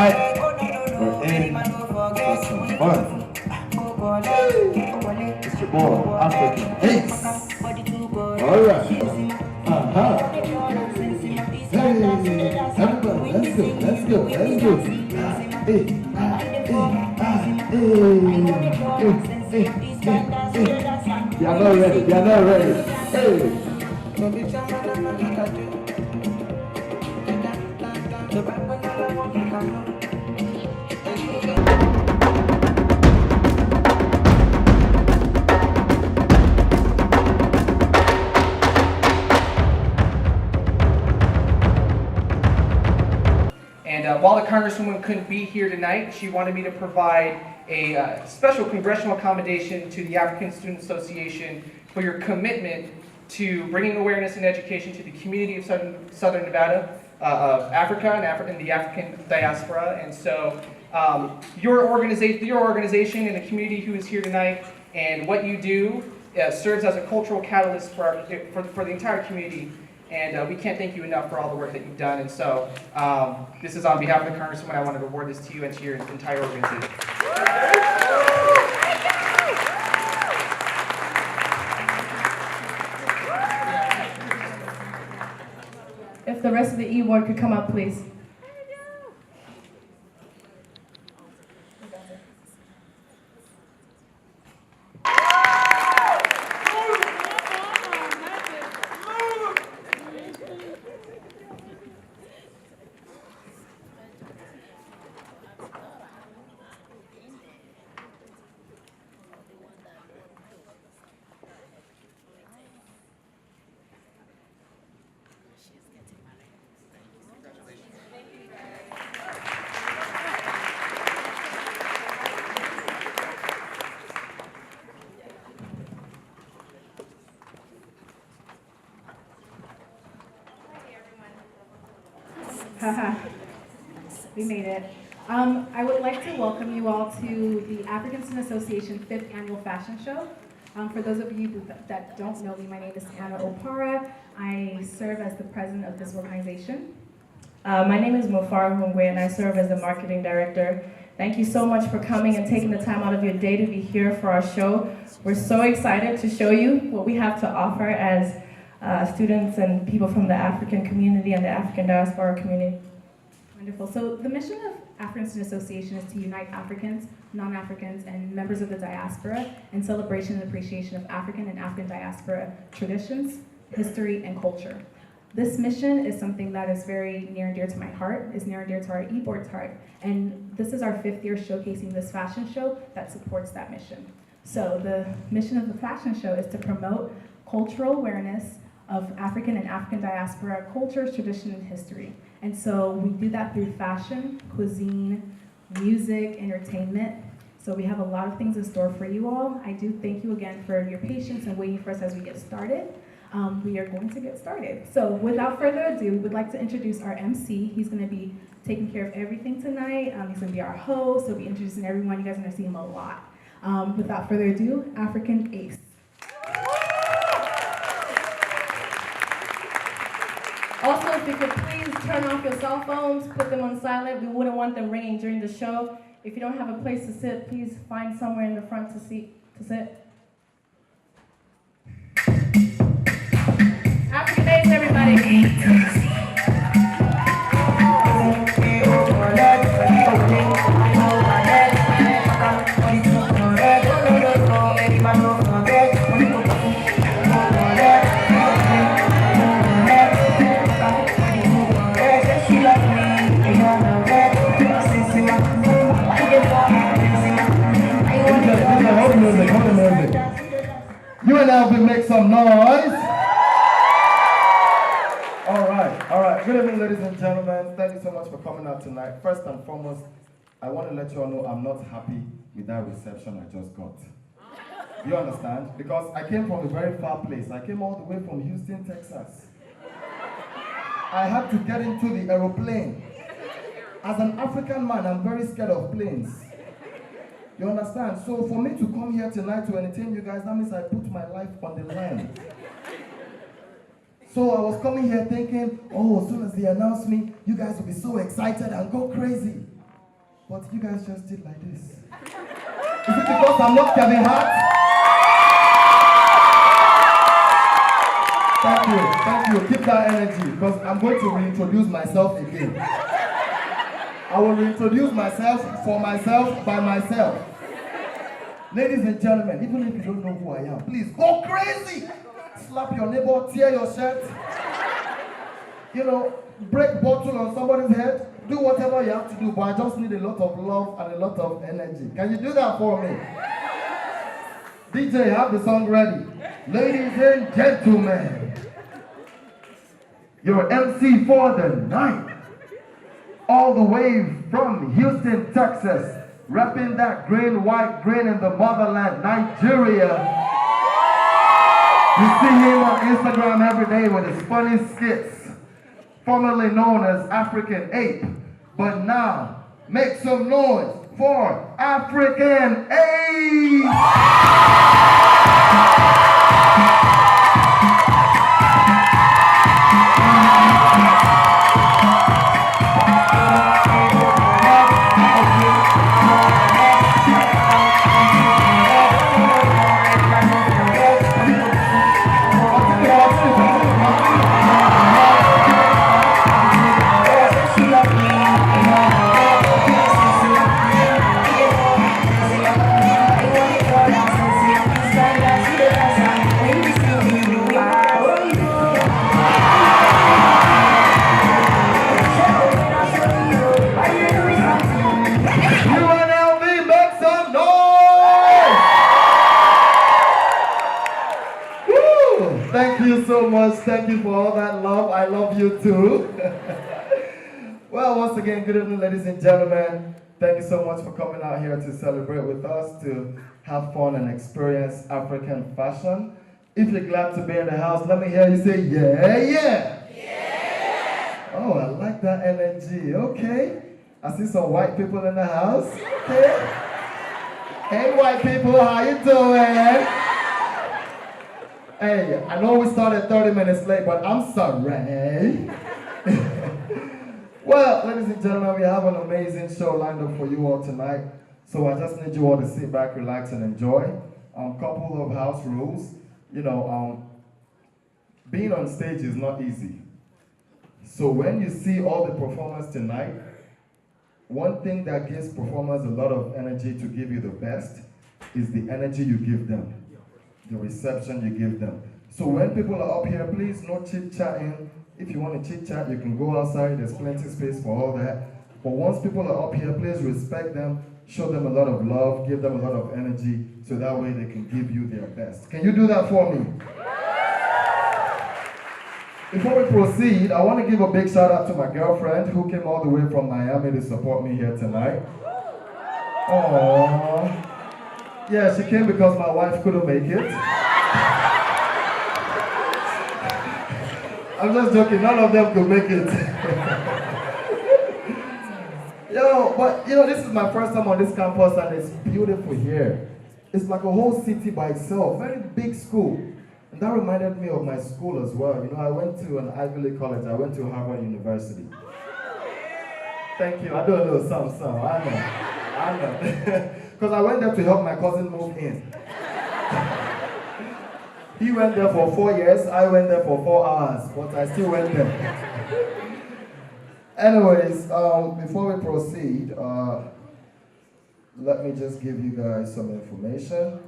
right, we're in for some fun. It's your boy, African Ace. All right. Uh-huh. Hey, everybody, let's go, let's go, let's go. Hey, hey. You're not ready, you're not ready. Hey. And while the Congresswoman couldn't be here tonight, she wanted me to provide a special congressional accommodation to the African Student Association for your commitment to bringing awareness and education to the community of Southern Nevada, of Africa and the African diaspora. And so your organization and the community who is here tonight and what you do serves as a cultural catalyst for the entire community. And we can't thank you enough for all the work that you've done. And so this is on behalf of the Congresswoman. I wanted to award this to you and to your entire organization. If the rest of the E-Ward could come up, please. Haha, we made it. I would like to welcome you all to the African Student Association 5th Annual Fashion Show. For those of you that don't know me, my name is Anna Opara. I serve as the president of this organization. My name is Mofara Hungwe and I serve as the marketing director. Thank you so much for coming and taking the time out of your day to be here for our show. We're so excited to show you what we have to offer as students and people from the African community and the African diaspora community. Wonderful. So the mission of African Student Association is to unite Africans, non-Africans, and members of the diaspora in celebration and appreciation of African and African diaspora traditions, history, and culture. This mission is something that is very near and dear to my heart, is near and dear to our e-board's heart, and this is our 5th year showcasing this fashion show that supports that mission. So the mission of the fashion show is to promote cultural awareness of African and African diaspora cultures, tradition, and history. And so we do that through fashion, cuisine, music, entertainment. So we have a lot of things in store for you all. I do thank you again for your patience and waiting for us as we get started. We are going to get started. So without further ado, we would like to introduce our MC. He's gonna be taking care of everything tonight. He's gonna be our host. He'll be introducing everyone. You guys are gonna see him a lot. Without further ado, African Ace. Also, if you could please turn off your cell phones, put them on silent. We wouldn't want them ringing during the show. If you don't have a place to sit, please find somewhere in the front to sit. African Ace, everybody. UNLV, make some noise. All right. Good evening, ladies and gentlemen. Thank you so much for coming out tonight. First and foremost, I want to let you all know I'm not happy with that reception I just got. Do you understand? Because I came from a very far place. I came all the way from Houston, Texas. I had to get into the aeroplane. As an African man, I'm very scared of planes. You understand? So for me to come here tonight to entertain you guys, that means I put my life on the line. So I was coming here thinking, oh, as soon as they announce me, you guys will be so excited and go crazy. but you guys just did like this. Is it because I'm not Kevin Hart? Thank you. Keep that energy, because I'm going to reintroduce myself again. I will reintroduce myself for myself by myself. Ladies and gentlemen, even if you don't know who I am, please go crazy. Slap your neighbor, tear your shirt. You know, break bottle on somebody's head. Do whatever you have to do, but I just need a lot of love and a lot of energy. Can you do that for me? DJ, have the song ready. Ladies and gentlemen, your MC for the night, all the way from Houston, Texas, repping that green, white, green in the motherland, Nigeria. You see him on Instagram every day with his funny skits, formerly known as African Ape, but now make some noise for African Ape! UNLV, make some noise! Woo! Thank you so much. Thank you for all that love. I love you too. Well, once again, good evening, ladies and gentlemen. Thank you so much for coming out here to celebrate with us, to have fun and experience African fashion. If you're glad to be in the house, let me hear you say, yeah, yeah. Yeah. Oh, I like that energy. Okay. I see some white people in the house. Okay. Hey, white people, how you doing? Hey, I know we started 30 minutes late, but I'm sorry. Well, ladies and gentlemen, we have an amazing show lined up for you all tonight. So I just need you all to sit back, relax, and enjoy. Couple of house rules. You know, being on stage is not easy. So when you see all the performers tonight, one thing that gives performers a lot of energy to give you the best is the energy you give them, the reception you give them. So when people are up here, please no chit-chatting. If you want to chit-chat, you can go outside. There's plenty of space for all that. But once people are up here, please respect them, show them a lot of love, give them a lot of energy, so that way they can give you their best. Can you do that for me? Before we proceed, I want to give a big shout out to my girlfriend who came all the way from Miami to support me here tonight. Aww. Yeah, she came because my wife couldn't make it. I'm just joking, none of them could make it. Yo, but you know, this is my first time on this campus and it's beautiful here. It's like a whole city by itself, very big school. And that reminded me of my school as well. You know, I went to an Ivy League college. I went to Harvard University. Thank you. I do a little something. I know. Because I went there to help my cousin move in. He went there for 4 years. I went there for 4 hours. But I still went there. Anyways, before we proceed, let me just give you guys some information.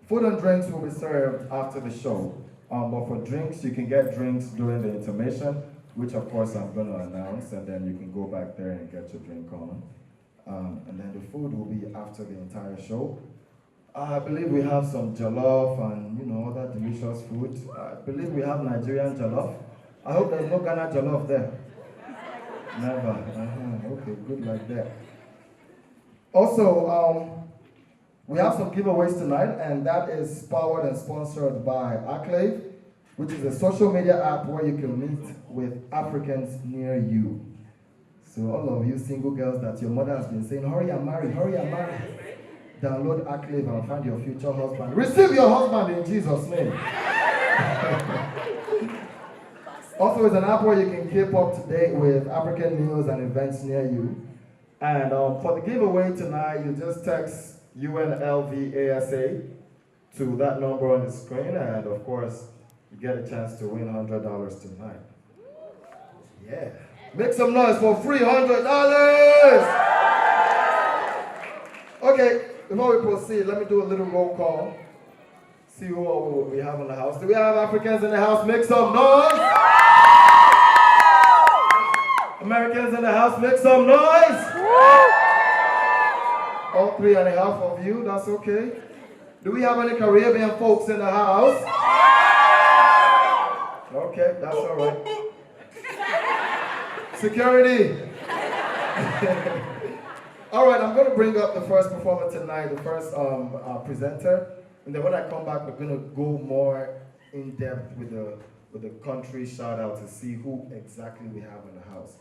Food and drinks will be served after the show. But for drinks, you can get drinks during the intermission, which of course I'm going to announce, and then you can go back there and get your drink on. And then the food will be after the entire show. I believe we have some jollof and, you know, other delicious food. I believe we have Nigerian jollof. I hope there's no Ghana jollof there. Never. Okay, good like that. Also, we have some giveaways tonight, and that is powered and sponsored by Acclave, which is a social media app where you can meet with Africans near you. So all of you single girls that your mother has been saying, hurry and marry, download Acclave and find your future husband. Receive your husband in Jesus' name. Also, it's an app where you can keep up to date with African news and events near you. And for the giveaway tonight, you just text UNLV ASA to that number on the screen, and of course, you get a chance to win $100 tonight. Yeah. Make some noise for $300! Okay, before we proceed, let me do a little roll call. See who all we have in the house. Do we have Africans in the house? Make some noise! Americans in the house, make some noise! All 3.5 of you, that's okay. Do we have any Caribbean folks in the house? Okay, that's all right. Security. All right, I'm going to bring up the first performer tonight, the first presenter. And then when I come back, we're going to go more in depth with the country shout out to see who exactly we have in the house.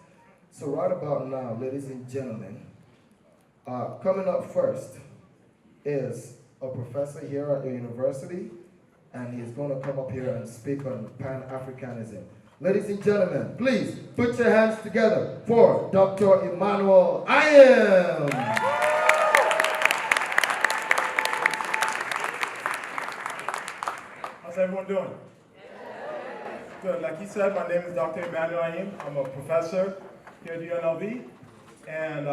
So right about now, ladies and gentlemen, coming up first is a professor here at the university, and he's going to come up here and speak on Pan-Africanism. Ladies and gentlemen, please put your hands together for Dr. Emmanuel Ayem. How's everyone doing? Good. Like he said, my name is Dr. Emmanuel Ayem. I'm a professor here at UNLV. And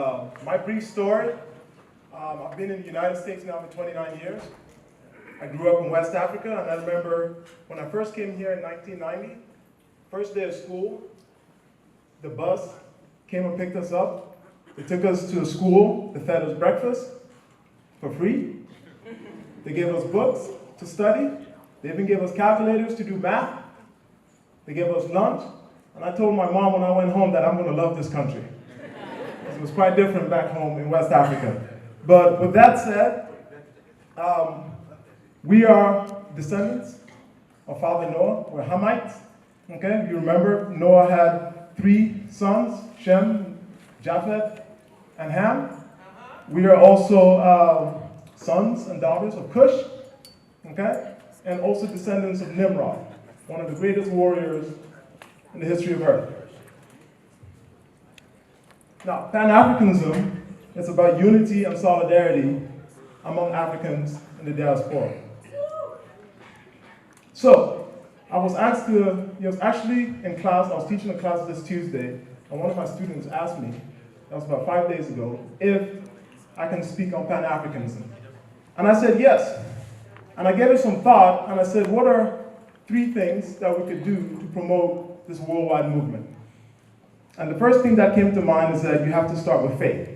my brief story, I've been in the United States now for 29 years. I grew up in West Africa, and I remember when I first came here in 1990, first day of school, the bus came and picked us up. They took us to a school, they fed us breakfast for free. They gave us books to study. They even gave us calculators to do math. They gave us lunch. And I told my mom when I went home that I'm going to love this country. It was quite different back home in West Africa. But with that said, we are descendants of Father Noah. We're Hamites. Okay, you remember Noah had 3 sons, Shem, Japheth, and Ham. We are also sons and daughters of Cush, okay, and also descendants of Nimrod, one of the greatest warriors in the history of Earth. Now, Pan-Africanism is about unity and solidarity among Africans in the diaspora. So, I was asked to, actually in class, I was teaching a class this Tuesday, and one of my students asked me, that was about 5 days ago, if I can speak on Pan-Africanism. And I said yes. And I gave it some thought, and I said, what are 3 things that we could do to promote this worldwide movement? And the first thing that came to mind is that you have to start with faith.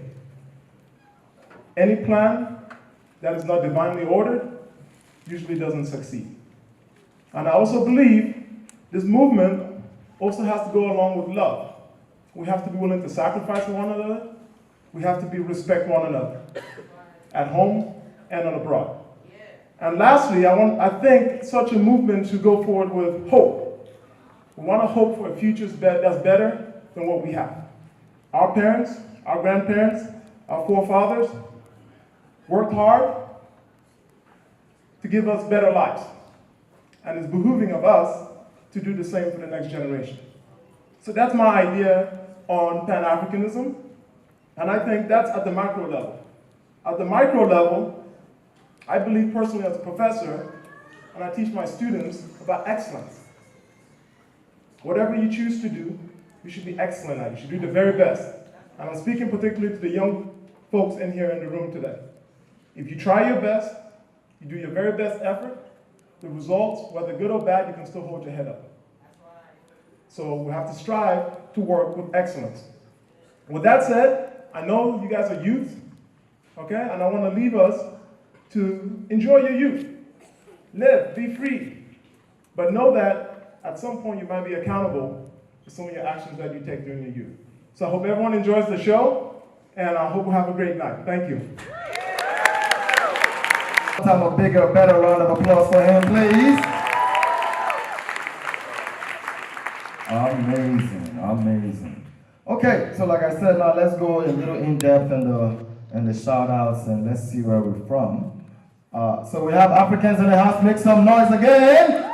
Any plan that is not divinely ordered usually doesn't succeed. And I also believe this movement also has to go along with love. We have to be willing to sacrifice for one another. We have to respect one another, at home and abroad. And lastly, I think such a movement should go forward with hope. We want to hope for a future that's better than what we have. Our parents, our grandparents, our forefathers worked hard to give us better lives. And it's behooving of us to do the same for the next generation. So that's my idea on Pan-Africanism, and I think that's at the macro level. At the micro level, I believe personally as a professor, and I teach my students about excellence. Whatever you choose to do, you should be excellent at it. You should do the very best. And I'm speaking particularly to the young folks in here in the room today. If you try your best, you do your very best effort, the results, whether good or bad, you can still hold your head up. So we have to strive to work with excellence. With that said, I know you guys are youth, okay? And I want to leave us to enjoy your youth. Live, be free. But know that at some point you might be accountable for some of your actions that you take during your youth. So I hope everyone enjoys the show, and I hope we have a great night. Thank you. Let's have a bigger, better round of applause for him, please. Amazing, amazing. Okay, so like I said, now let's go a little in depth in the shout outs, and let's see where we're from. So we have Africans in the house, make some noise again.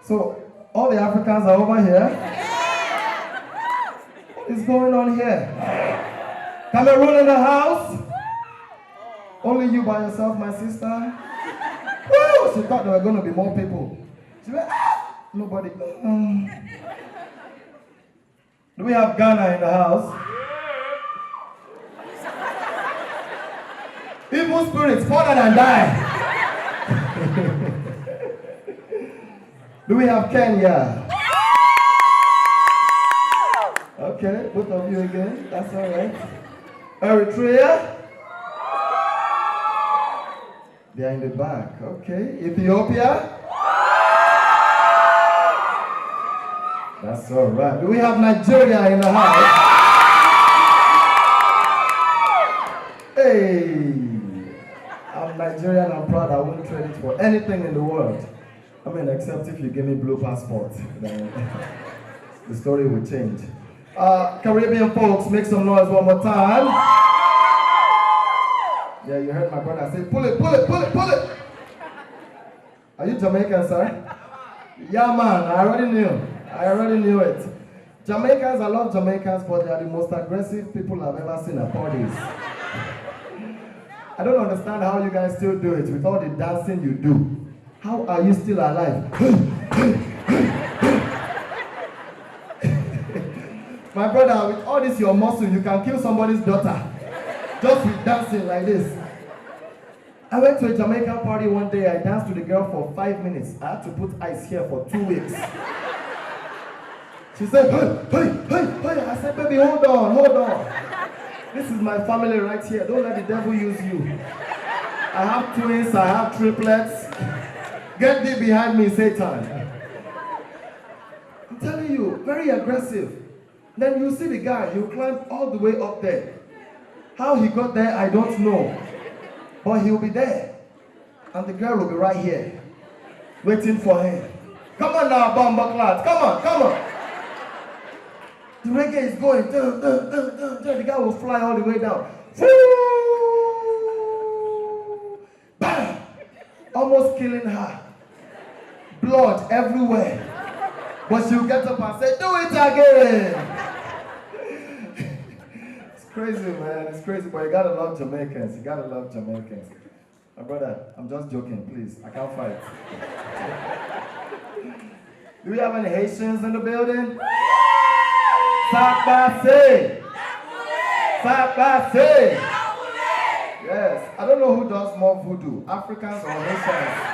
So all the Africans are over here. going on here? Cameroon in the house? Only you by yourself, my sister? Woo! She thought there were going to be more people. She went, nobody. Do we have Ghana in the house? Evil spirits, fall and die. Do we have Kenya? Okay, both of you again. That's all right. Eritrea? They are in the back. Okay. Ethiopia? That's all right. Do we have Nigeria in the house? Hey! I'm Nigerian, I'm proud. I wouldn't trade it for anything in the world. I mean, except if you give me blue passport, then the story will change. Caribbean folks, make some noise one more time. Yeah, you heard my brother say, pull it, pull it, pull it, pull it. Are you Jamaican, sir? Yeah, man, I already knew it. Jamaicans, I love Jamaicans, but they are the most aggressive people I've ever seen at parties. I don't understand how you guys still do it with all the dancing you do. How are you still alive? My brother, with all this your muscle, you can kill somebody's daughter just with dancing like this. I went to a Jamaican party one day. I danced with a girl for 5 minutes. I had to put ice here for 2 weeks. She said, hey. I said, baby, hold on. This is my family right here. Don't let the devil use you. I have twins, I have triplets. Get thee behind me, Satan. I'm telling you, very aggressive. Then you see the guy, he'll climb all the way up there. How he got there, I don't know. But he'll be there. And the girl will be right here, waiting for him. Come on now, bomber class. Come on. The reggae is going. The guy will fly all the way down. Bam! Almost killing her. Blood everywhere. But she'll get up and say, do it again. It's crazy, man. It's crazy. But you gotta love Jamaicans. My brother, I'm just joking, please. I can't fight. Do we have any Haitians in the building? Sapase! Yes. I don't know who does more voodoo, Africans or Haitians.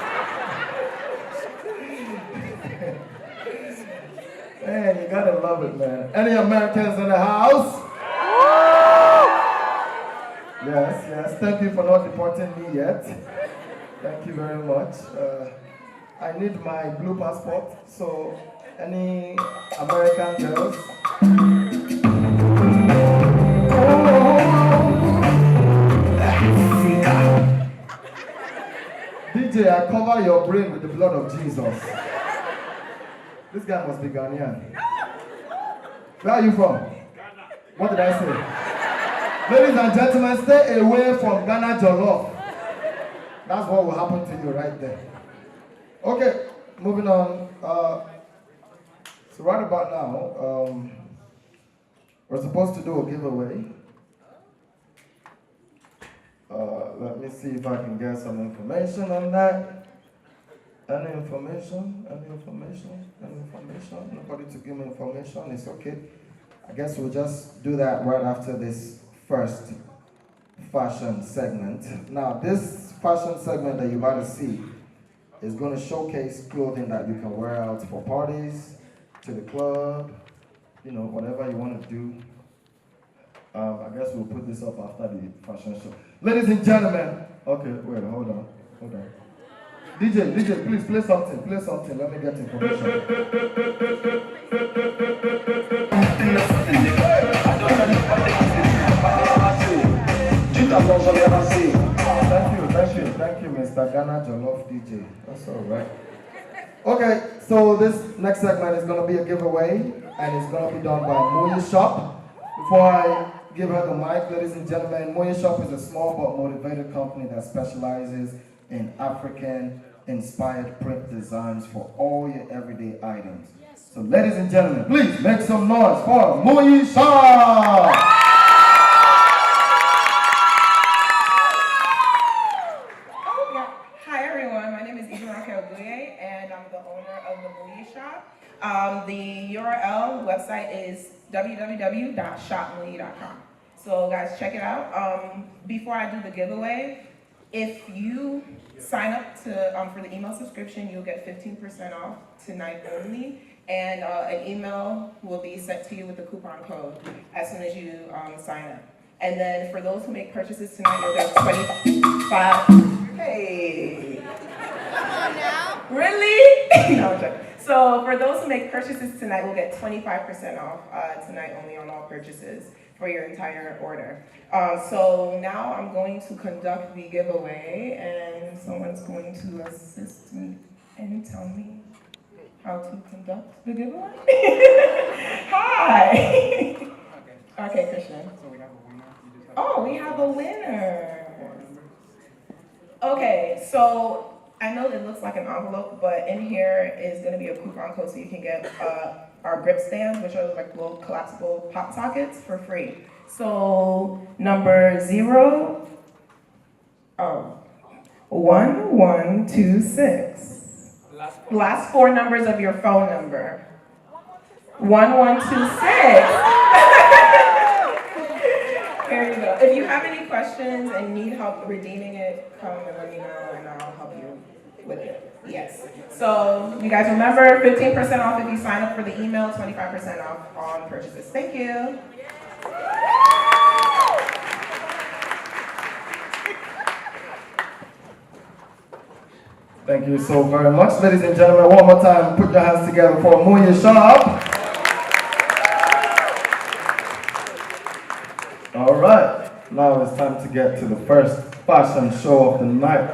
Man, you gotta love it, man. Any Americans in the house? Yes. Thank you for not deporting me yet. Thank you very much. I need my blue passport, so any American girls? DJ, I cover your brain with the blood of Jesus. This guy must be Ghanaian. Where are you from? Ghana. What did I say? Ladies and gentlemen, stay away from Ghana Jollof. That's what will happen to you right there. Okay, moving on. So right about now, we're supposed to do a giveaway. Let me see if I can get some information on that. Any information? Nobody to give me information, it's okay. I guess we'll just do that right after this first fashion segment. Now, this fashion segment that you're about to see is going to showcase clothing that you can wear out for parties, to the club, whatever you want to do. I guess we'll put this up after the fashion show. Ladies and gentlemen, okay, wait, hold on. DJ, please play something, let me get information. Thank you, Mr. Ghana Jollof DJ. That's all right. Okay, so this next segment is going to be a giveaway, and it's going to be done by Moya Shop. Before I give her the mic, ladies and gentlemen, Moya Shop is a small but motivated company that specializes in African-inspired print designs for all your everyday items. So ladies and gentlemen, please make some noise for Moyisha! Hi everyone, my name is Guye, and I'm the owner of the Muyi Shop. The URL website is www.shopmuyi.com. So guys, check it out. Before I do the giveaway, if you sign up to for the email subscription, you'll get 15% off tonight only, and an email will be sent to you with the coupon code as soon as you sign up. And then for those who make purchases tonight, you'll get 25. Hey. Come on now. Really? No, I'm joking. So for those who make purchases tonight, we'll get 25% off tonight only on all purchases for your entire order. So now I'm going to conduct the giveaway, and someone's going to assist me and tell me how to conduct the giveaway. Hi. Okay, Christian. So we have a winner. Oh, we have a winner. Okay, so I know it looks like an envelope, but in here is going to be a coupon code so you can get our grip stands, which are like little collapsible pop sockets, for free. So number 1126. Last four numbers of your phone number. 1126. Here you go. If you have any questions and need help redeeming it, come and let me know and I'll help you with it. Yes. So you guys remember, 15% off if you sign up for the email, 25% off on purchases. Thank you. Thank you so very much, ladies and gentlemen. One more time, put your hands together for Moya Shop. All right, now it's time to get to the first fashion show of the night.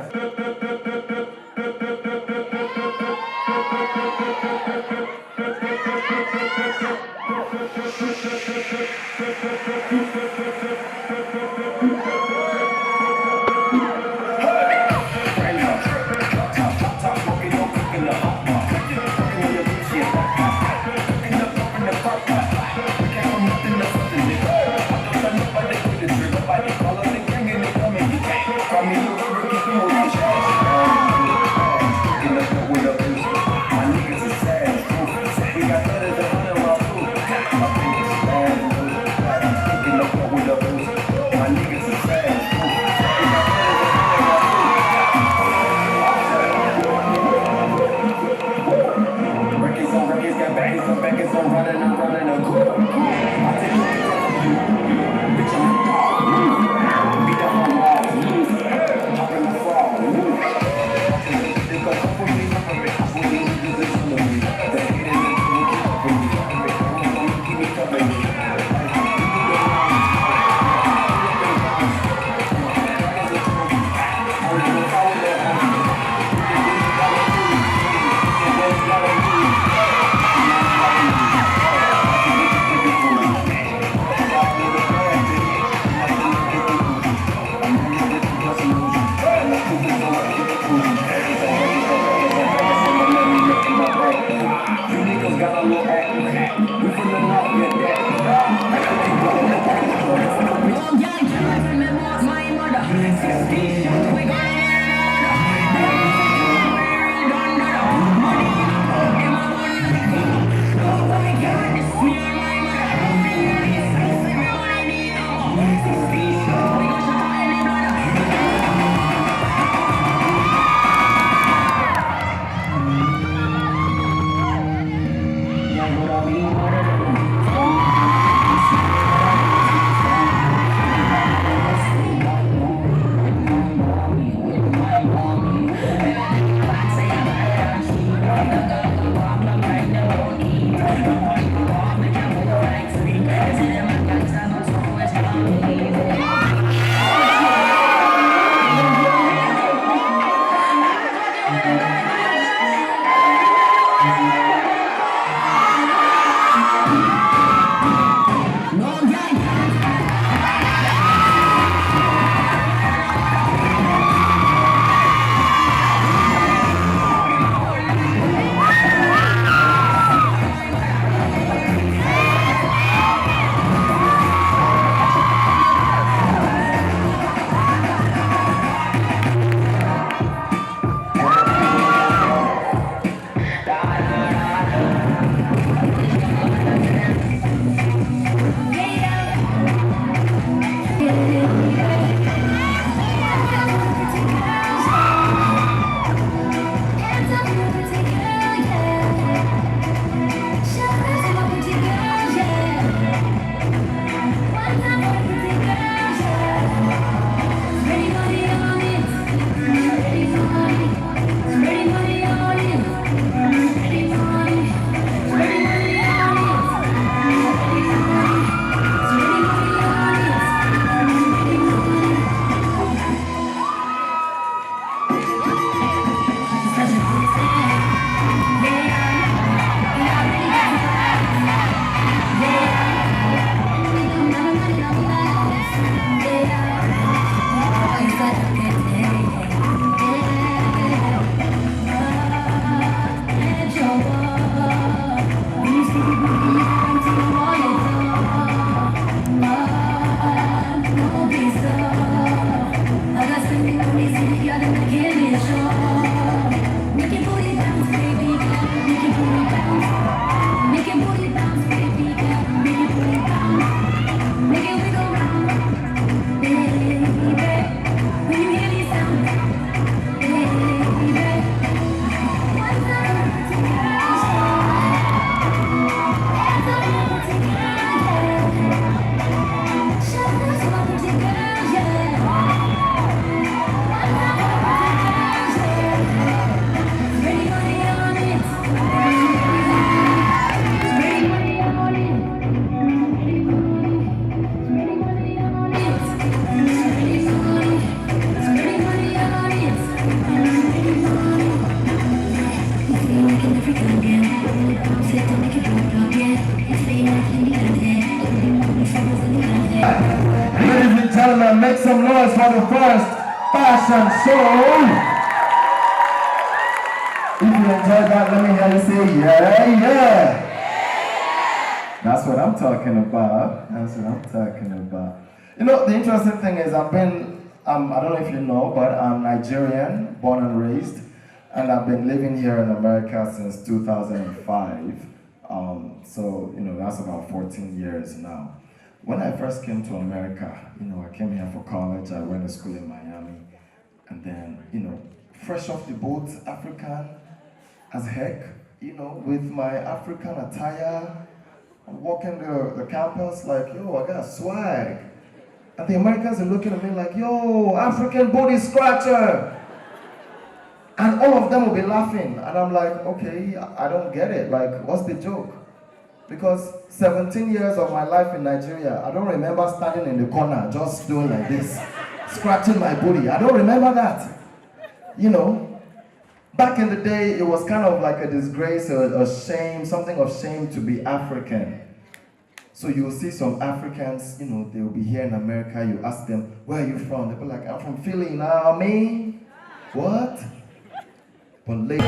Ladies and gentlemen, make some noise for the first fashion show. If you enjoyed that, let me hear you say yeah, yeah. That's what I'm talking about. That's what I'm talking about. You know, the interesting thing is I don't know if you know, but I'm Nigerian, born and raised, and I've been living here in America since 2005. So, you know, that's about 14 years now. When I first came to America, you know, I came here for college, I went to school in Miami, and then, you know, fresh off the boat, African as heck, you know, with my African attire, I'm walking the campus like, yo, I got swag. And the Americans are looking at me like, yo, African booty scratcher. And all of them will be laughing. And I'm like, okay, I don't get it. Like, what's the joke? Because 17 years of my life in Nigeria, I don't remember standing in the corner just doing like this, scratching my booty. I don't remember that. You know, back in the day, it was kind of like a disgrace, a shame, something of shame to be African. So you'll see some Africans, you know, they'll be here in America, you ask them, where are you from? They'll be like, I'm from Philly, you know what I mean? What? But later,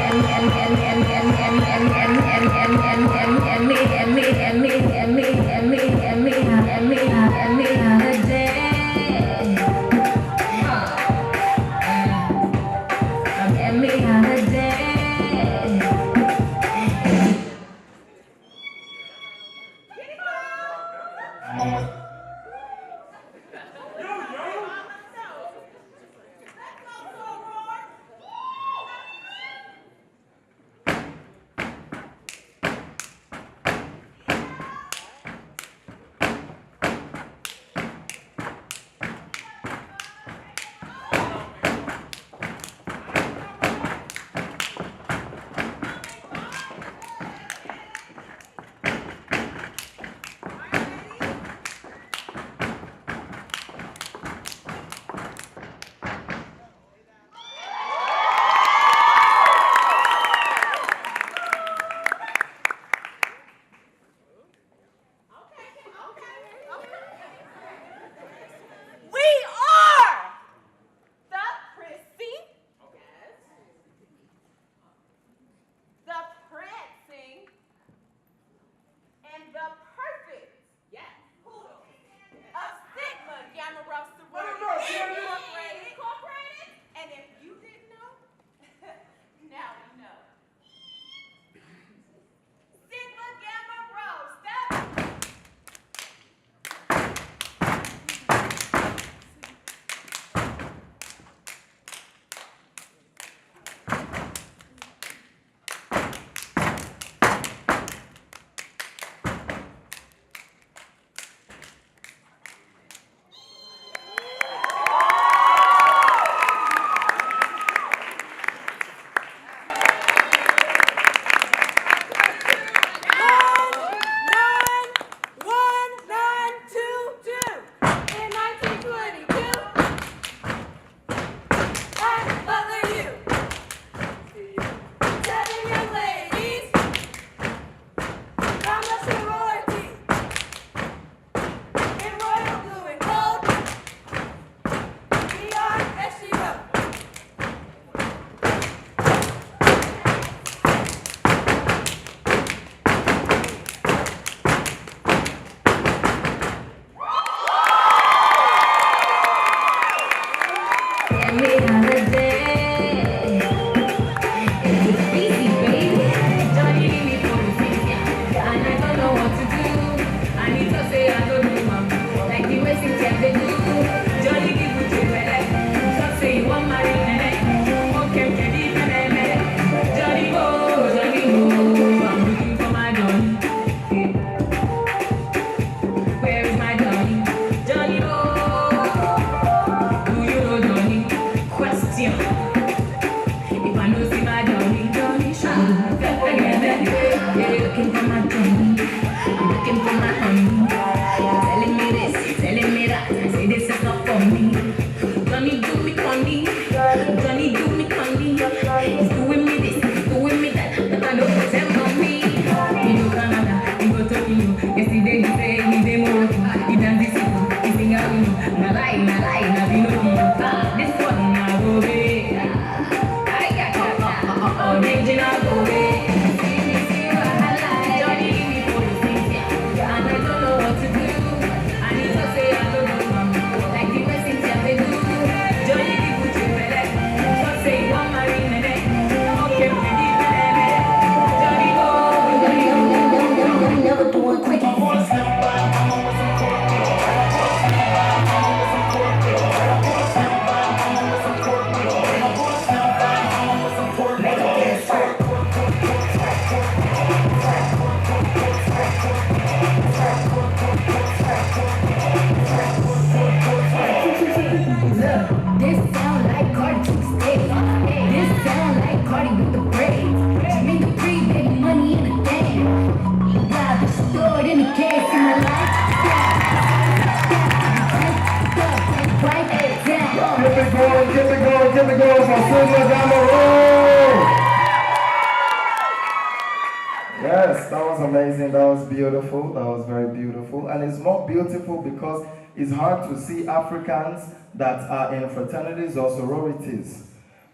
Yes, that was amazing. That was beautiful. That was very beautiful. And it's more beautiful because it's hard to see Africans that are in fraternities or sororities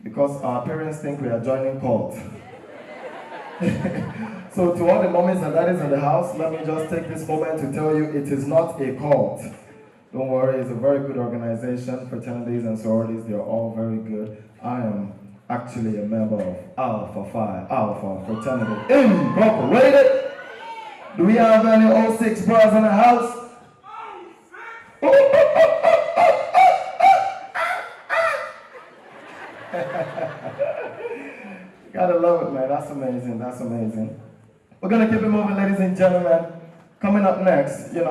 because our parents think we are joining cult. So to all the mommies and daddies in the house, let me just take this moment to tell you it is not a cult. Don't worry, it's a very good organization. Fraternities and sororities, they're all very good. I am actually a member of Alpha Phi Alpha Fraternity Incorporated. Do we have any 06 bras in the house? Gotta love it, man. That's amazing. That's amazing. We're gonna keep it moving, ladies and gentlemen. Coming up next, there's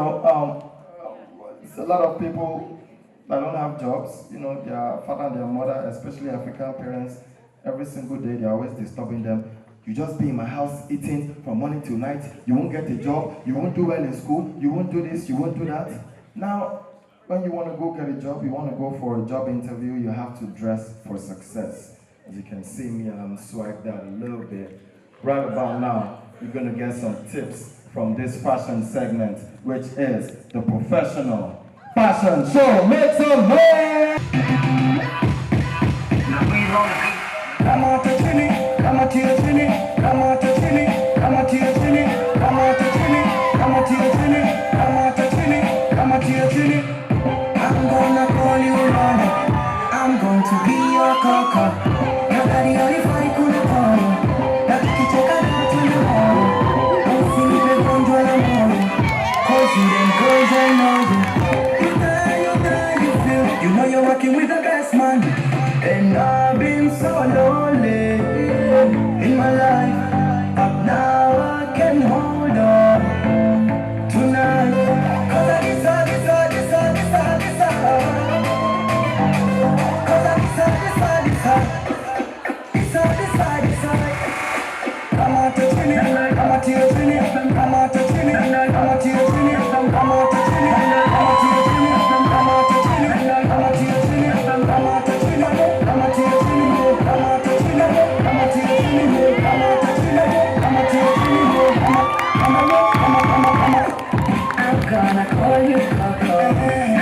a lot of people that don't have jobs. Their father and their mother, especially African parents, every single day they're always disturbing them. You just be in my house eating from morning till night. You won't get a job. You won't do well in school. You won't do this. You won't do that. Now, when you want to go get a job, you want to go for a job interview, you have to dress for success. As you can see me, I'm swagged out a little bit. Right about now, you're going to get some tips from this fashion segment, which is the Professional Fashion Show. Make some noise! Come on to Trini, come on to your Trini, come on to Trini, come on to your Trini, come on to Trini, come on to your Trini, come on to Trini, come on to your Trini. I'm gonna call you Lana, I'm going to be your coco. Nagari alifai kuna kono, nakikicheka natu na moyo. Usinipe gonjwa la moyo, 'cause you them girls I know you. You feel, you know you're working with the best man. And I've been so lonely in my life, but now I can hold on tonight. 'Cause I decide. 'Cause I decide. Come on to Trini, come on to your Trini, come on to Trini, come on to your Trini, come on to Trini, come on to your Trini, come on to Trini, come on to your Trini, come on to Trini, come on to your Trini, come on to Trini, come on to your Trini, come on to Trini, come on to your Trini, come on. I'm gonna call you Coco,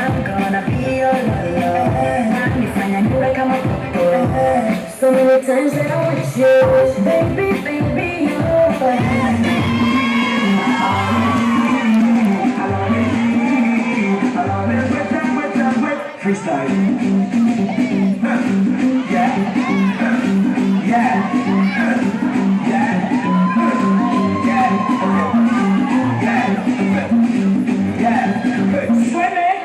I'm gonna be your lover. Nifanya niwe kama Coco. So many times that I wish you, baby, you're fine. Freestyle. Yeah. Swim it.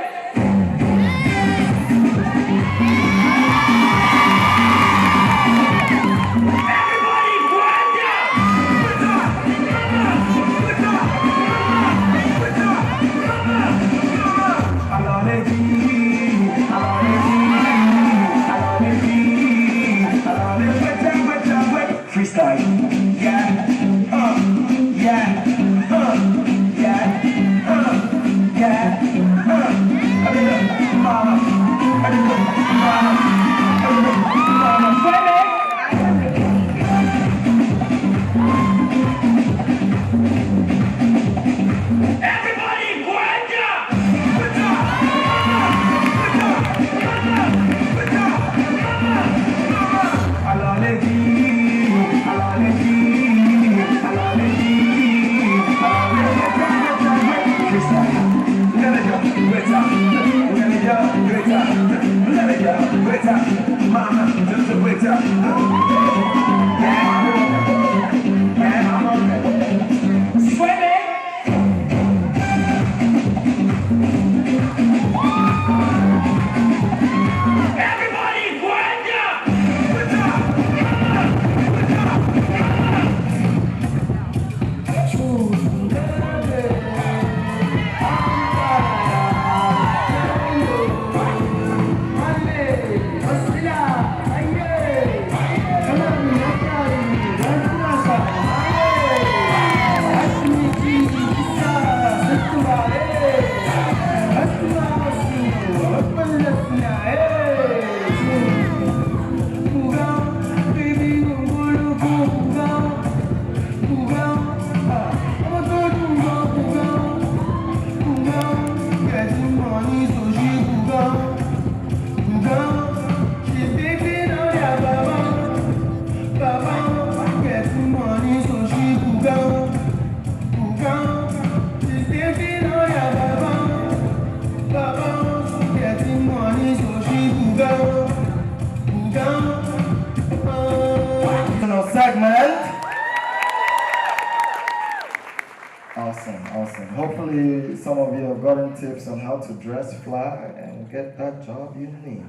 Everybody, Awesome, awesome. Hopefully, some of you have gotten tips on how to dress fly and get that job you need.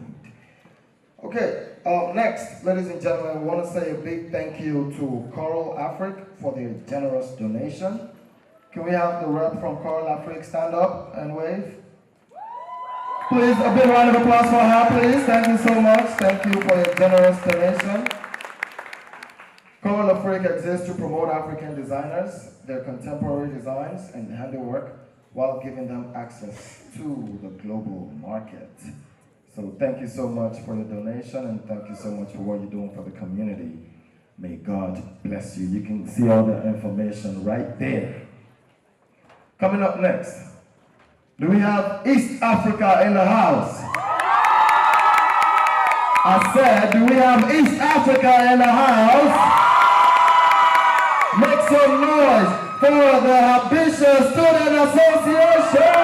Okay, next, ladies and gentlemen, I want to say a big thank you to Coral Afric for their generous donation. Can we have the rep from Coral Afric stand up and wave? Please, a big round of applause for her, please. Thank you so much. Thank you for your generous donation. Coral Afric exists to promote African designers, their contemporary designs and handiwork, while giving them access to the global market. So thank you so much for your donation, and thank you so much for what you're doing for the community. May God bless you. You can see all the information right there. Coming up next, do we have East Africa in the house? I said, do we have East Africa in the house? Make some noise for the Habesha Student Association!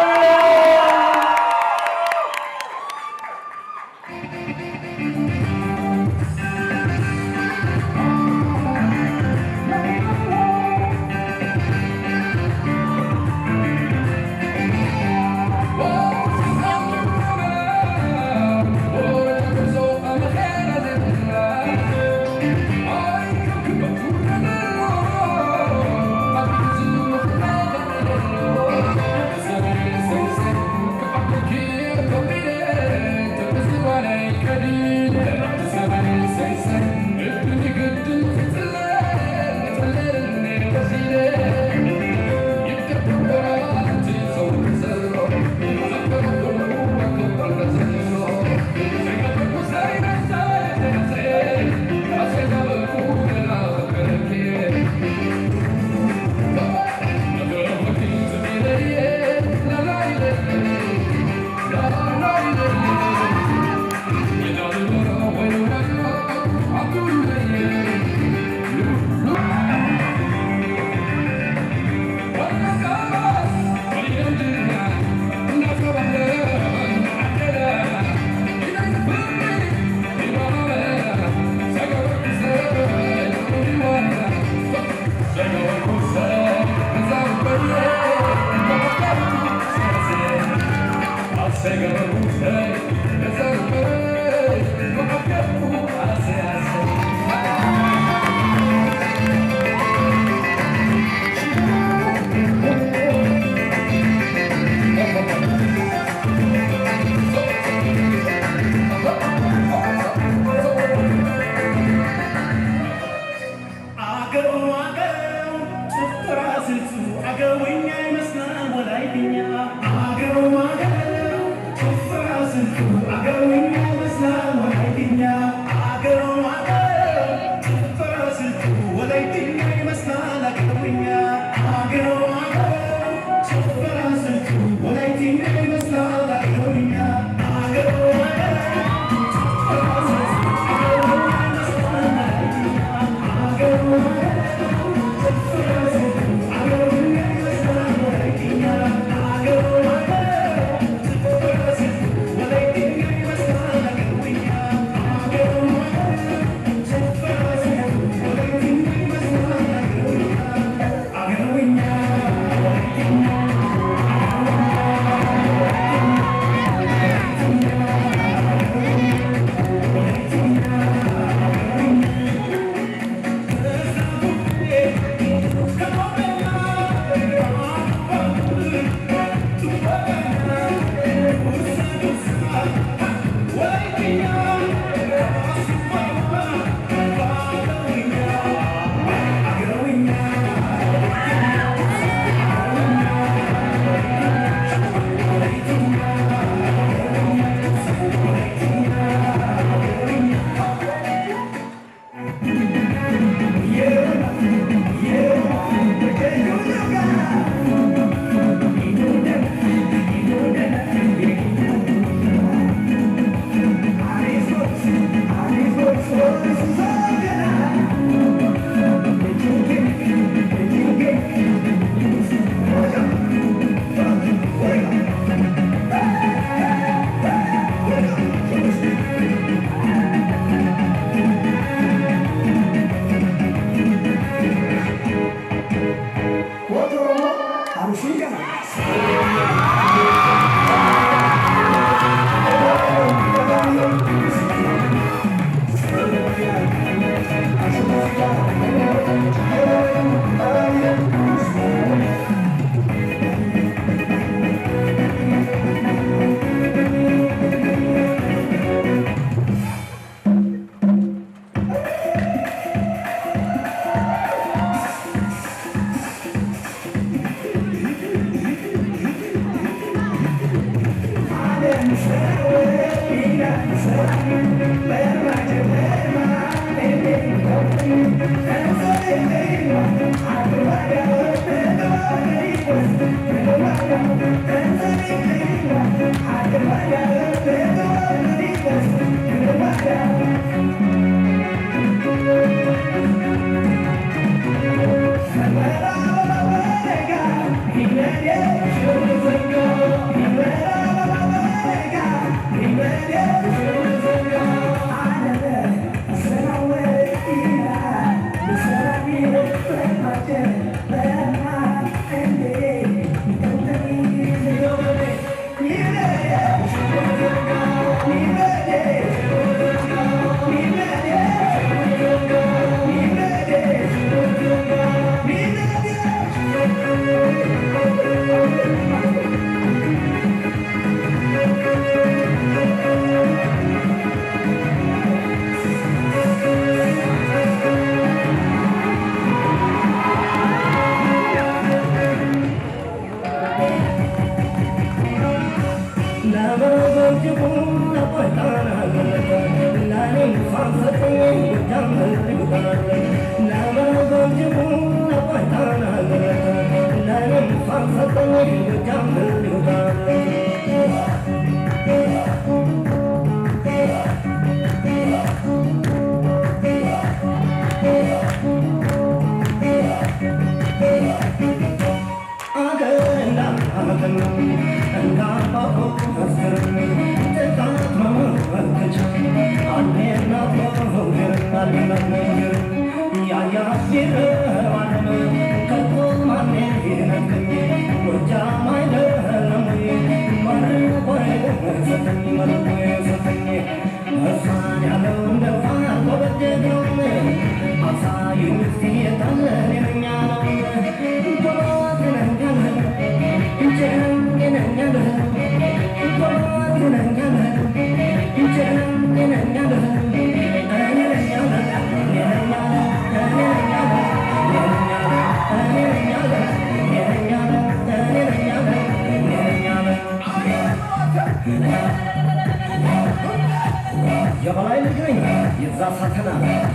የበላይ ልጅ ነኝ የዛ ሳተና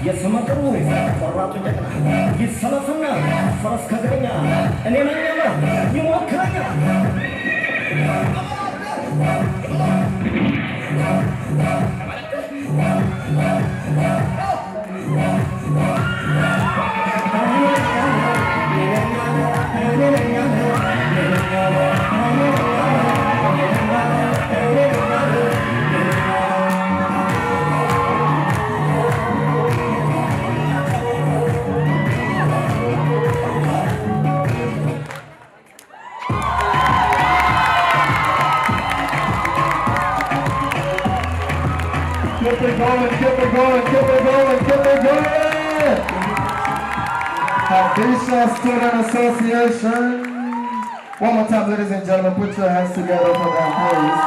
የስመጥሩ ቆራጡ ጀግና ይሰለፍና ፈረስ ከእግረኛ እኔ ነኝና ይሞክረኛል Keep it going, keep it going, keep it going, keep it going! Aphrican Student Association. One more time, ladies and gentlemen, put your hands together for them, please.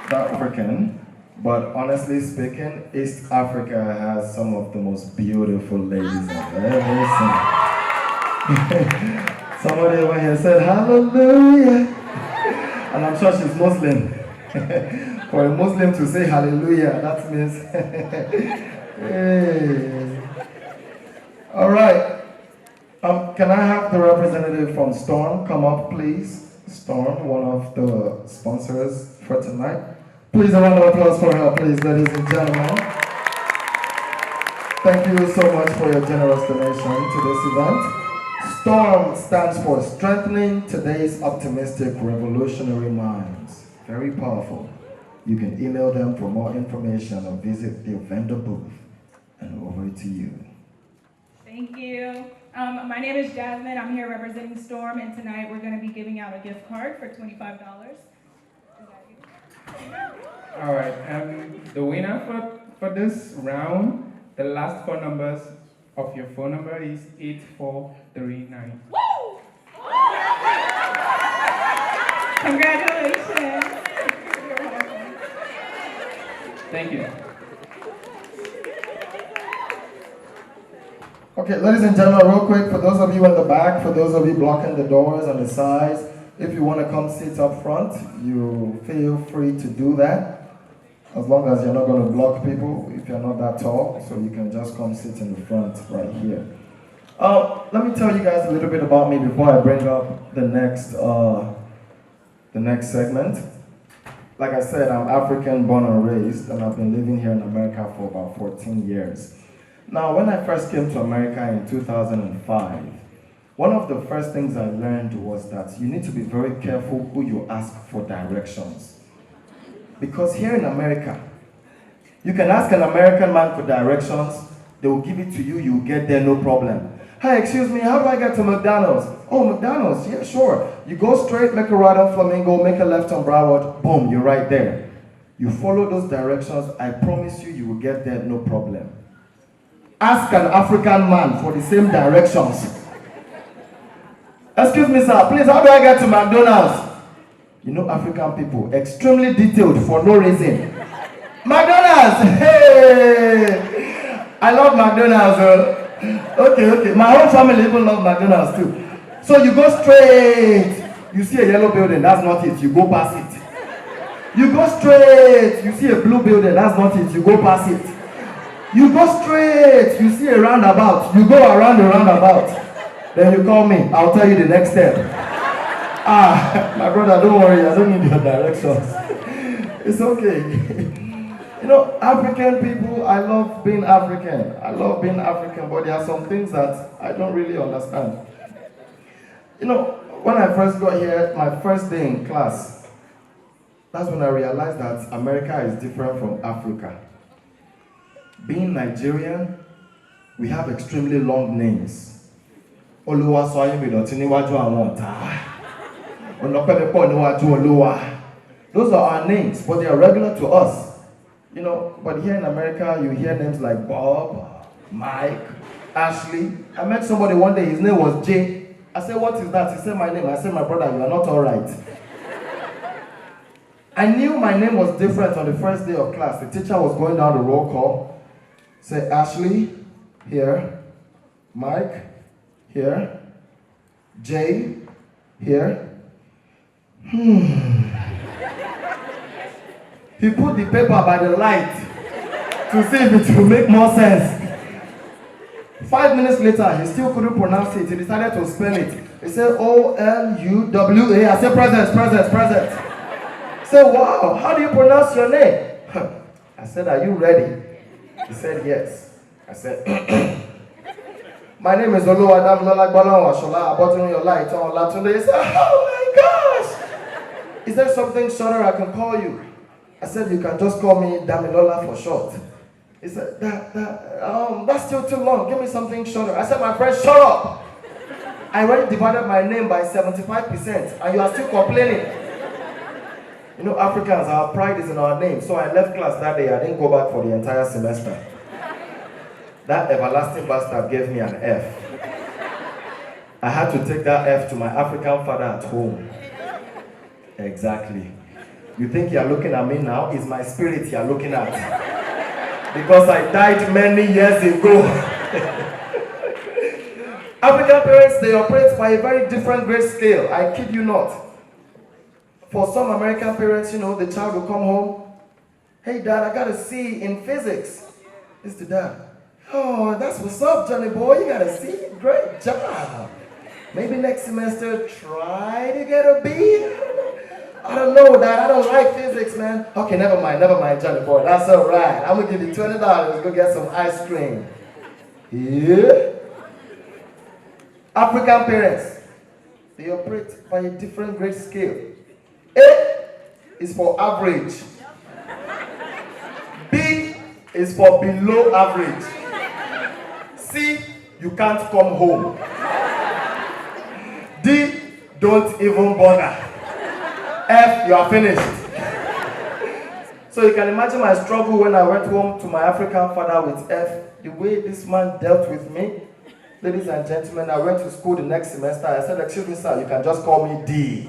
The African, but honestly speaking, East Africa has some of the most beautiful ladies I've ever seen. Somebody over here said, hallelujah. And I'm sure she's Muslim. For a Muslim to say hallelujah, that means hey. All right. Can I have the representative from Storm come up, please? Storm, one of the sponsors for tonight. Please, a round of applause for her, please, ladies and gentlemen. Thank you so much for your generous donation to this event. STORM stands for Strengthening Today's Optimistic Revolutionary Minds. Very powerful. You can email them for more information or visit their vendor booth. And over to you. Thank you. My name is Jasmine. I'm here representing Storm, and tonight we're going to be giving out a gift card for $25. All right, the winner for this round, the last four numbers of your phone number is 8439. Woo! Congratulations. Thank you. Okay, ladies and gentlemen, real quick, for those of you in the back, for those of you blocking the doors on the sides, if you want to come sit up front, you feel free to do that, as long as you're not going to block people, if you're not that tall, so you can just come sit in the front right here. Let me tell you guys a little bit about me before I bring up the next segment. Like I said, I'm African born and raised, and I've been living here in America for about 14 years. Now, when I first came to America in 2005, one of the first things I learned was that you need to be very careful who you ask for directions. Because here in America, you can ask an American man for directions, they will give it to you, you'll get there, no problem. Hey, excuse me, how do I get to McDonald's? Oh, McDonald's, yeah, sure. You go straight, make a right on Flamingo, make a left on Broward, boom, you're right there. You follow those directions, I promise you, you will get there, no problem. Ask an African man for the same directions. Excuse me, sir, please, how do I get to McDonald's? You know, African people, extremely detailed for no reason. McDonald's, hey! I love McDonald's. Okay. My whole family even love McDonald's too. So you go straight, you see a yellow building, that's not it, you go past it. You go straight, you see a blue building, that's not it, you go past it. You go straight, you see a roundabout, you go around the roundabout. Then you call me, I'll tell you the next step. My brother, don't worry, I don't need your directions. It's okay. You know, African people, I love being African. But there are some things that I don't really understand. You know, when I first got here, my first day in class, that's when I realized that America is different from Africa. Being Nigerian, we have extremely long names. Those are our names, but they are regular to us. You know, but here in America, you hear names like Bob, Mike, Ashley. I met somebody one day, his name was Jay. I said, what is that? He said my name. I said, my brother, you are not all right. I knew my name was different on the first day of class. The teacher was going down the roll call. Say, Ashley, here. Mike, here. Jay, here. He put the paper by the light to see if it will make more sense. 5 minutes later, he still couldn't pronounce it. He decided to spell it. He said, O-L-U-W-A. I said, present. He said, wow, how do you pronounce your name? I said, are you ready? He said, yes. I said, my name is Oluwadam Lola Gbalon Washola. I bought on your light on Latunde. He said, oh my gosh. Is there something shorter I can call you? I said, you can just call me Damilola for short. He said, that's still too long. Give me something shorter. I said, my friend, shut up. I already divided my name by 75%, and you are still complaining. You know, Africans, our pride is in our name. So I left class that day. I didn't go back for the entire semester. That everlasting bastard gave me an F. I had to take that F to my African father at home. Exactly. You think you're looking at me now? It's my spirit you're looking at. Because I died many years ago. African parents, they operate by a very different grade scale. I kid you not. For some American parents, you know, the child will come home. Hey, Dad, I got a C in physics. It's the dad. Oh, that's what's up, Johnny boy. You got a C? Great job. Maybe next semester, try to get a B. I don't know, Dad. I don't like physics, man. Okay, never mind, Johnny boy. That's all right. I'm going to give you $20 to go get some ice cream. Yeah? African parents, they operate by a different grade scale. A is for average. B is for below average. C you can't come home. D, don't even bother. F, you are finished. So you can imagine my struggle when I went home to my African father with F, the way this man dealt with me. Ladies and gentlemen, I went to school the next semester. I said, excuse me, sir, you can just call me D.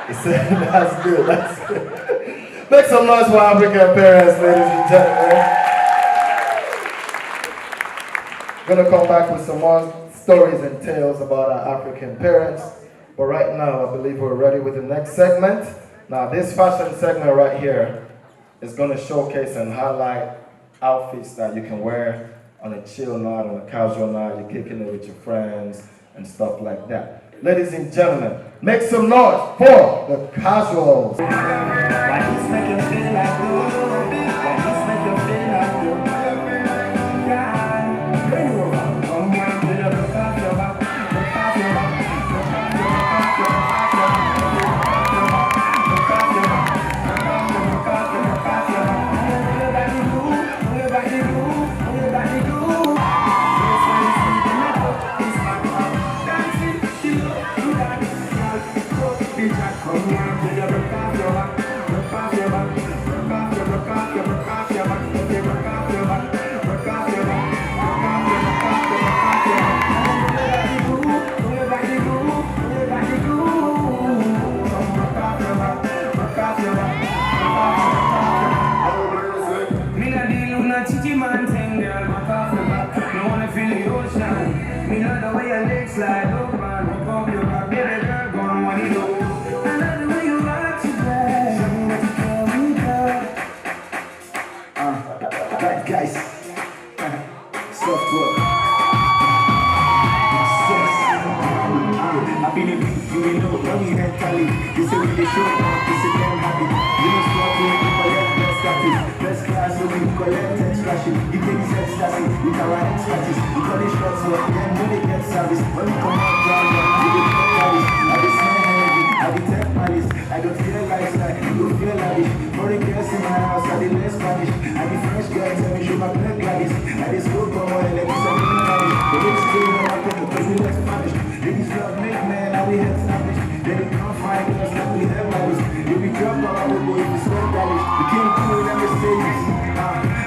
He said, that's good, that's good. Make some noise for African parents, ladies and gentlemen. Gonna come back with some more stories and tales about our African parents. But right now, I believe we're ready with the next segment. Now, this fashion segment right here is gonna showcase and highlight outfits that you can wear on a chill night, on a casual night, you're kicking it with your friends and stuff like that. Ladies and gentlemen, make some noise for the casuals. Guys, soft work. I believe you know when we had Cali. You say we the show, you say them happy. You know sport, we collect best practice. Best class, so we collect extra shit. You take this ecstasy with our expertise. We call it shots work, then when they get service. When we come out down, we get service. I be smell heavy, I be tech malice. I don't feel lifestyle, you go feel lavish. Foreign girls in my house, I be less Spanish. I be French girls, tell me show my black gladys. I be school for more, let me say me lavish. The next day, when I come, because we like Spanish. Ladies love make man, now we have established. Then we can't find us, now we have lavish. If we drop our old boy, we sweat garbage. We can't do it, let me say this.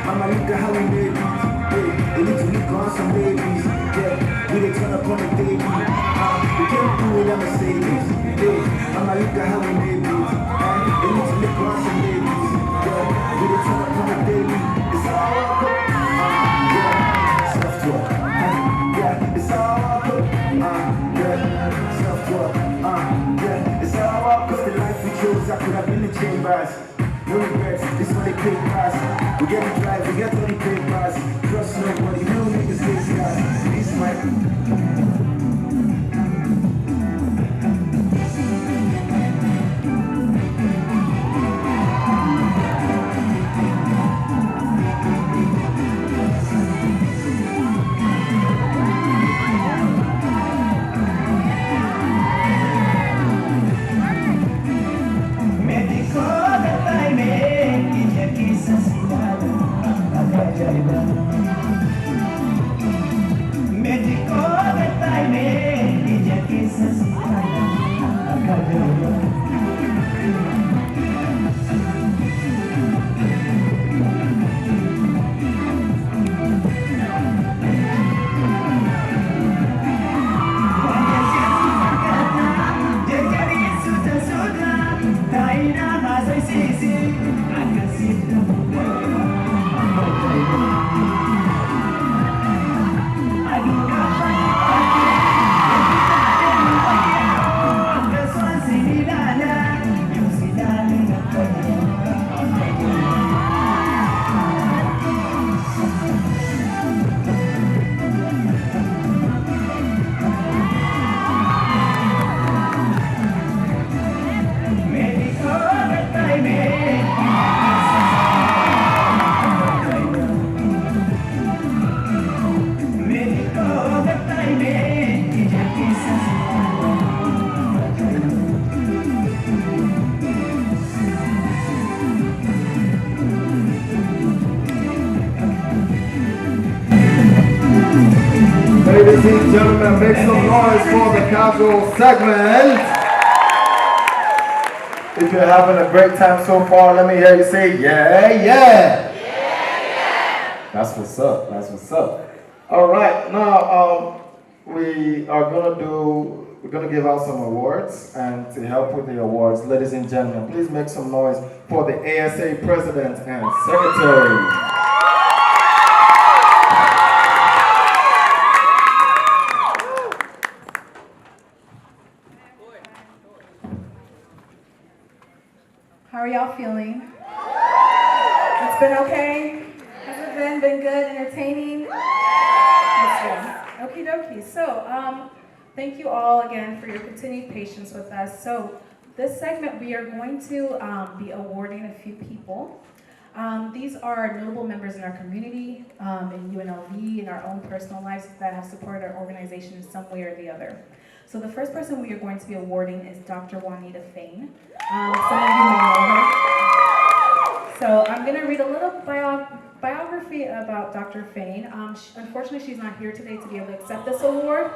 Mama, look at how we made these. Hey, they need to look on some babies. Yeah, we they turn up on the baby. We can't do it, let me say this. Hey, mama, look at how we made these. They need to look on some babies. Yeah, we they turn up on the baby. It's all up. Yeah, soft talk. Yeah, it's all up. Yeah, soft talk. Yeah, it's all up. Cause the life we chose, I could have been in chambers. No regrets, this one they pay price. We get the drive, we get all the papers. Trust nobody, real niggas lazy guys. This might Medical Ladies and gentlemen, make some noise for the casual segment. If you're having a great time so far, let me hear you say, yeah, yeah. That's what's up, that's what's up. All right, now we're gonna give out some awards, and to help with the awards, ladies and gentlemen, please make some noise for the ASA President and Secretary. How are y'all feeling? It's been okay? Has it been good, entertaining? Okie dokie. So, thank you all again for your continued patience with us. So, this segment we are going to be awarding a few people. These are notable members in our community, in UNLV, in our own personal lives that have supported our organization in some way or the other. So the first person we are going to be awarding is Dr. Juanita Fain. Some of you may know her. So I'm going to read a little biography about Dr. Fain. Unfortunately, she's not here today to be able to accept this award.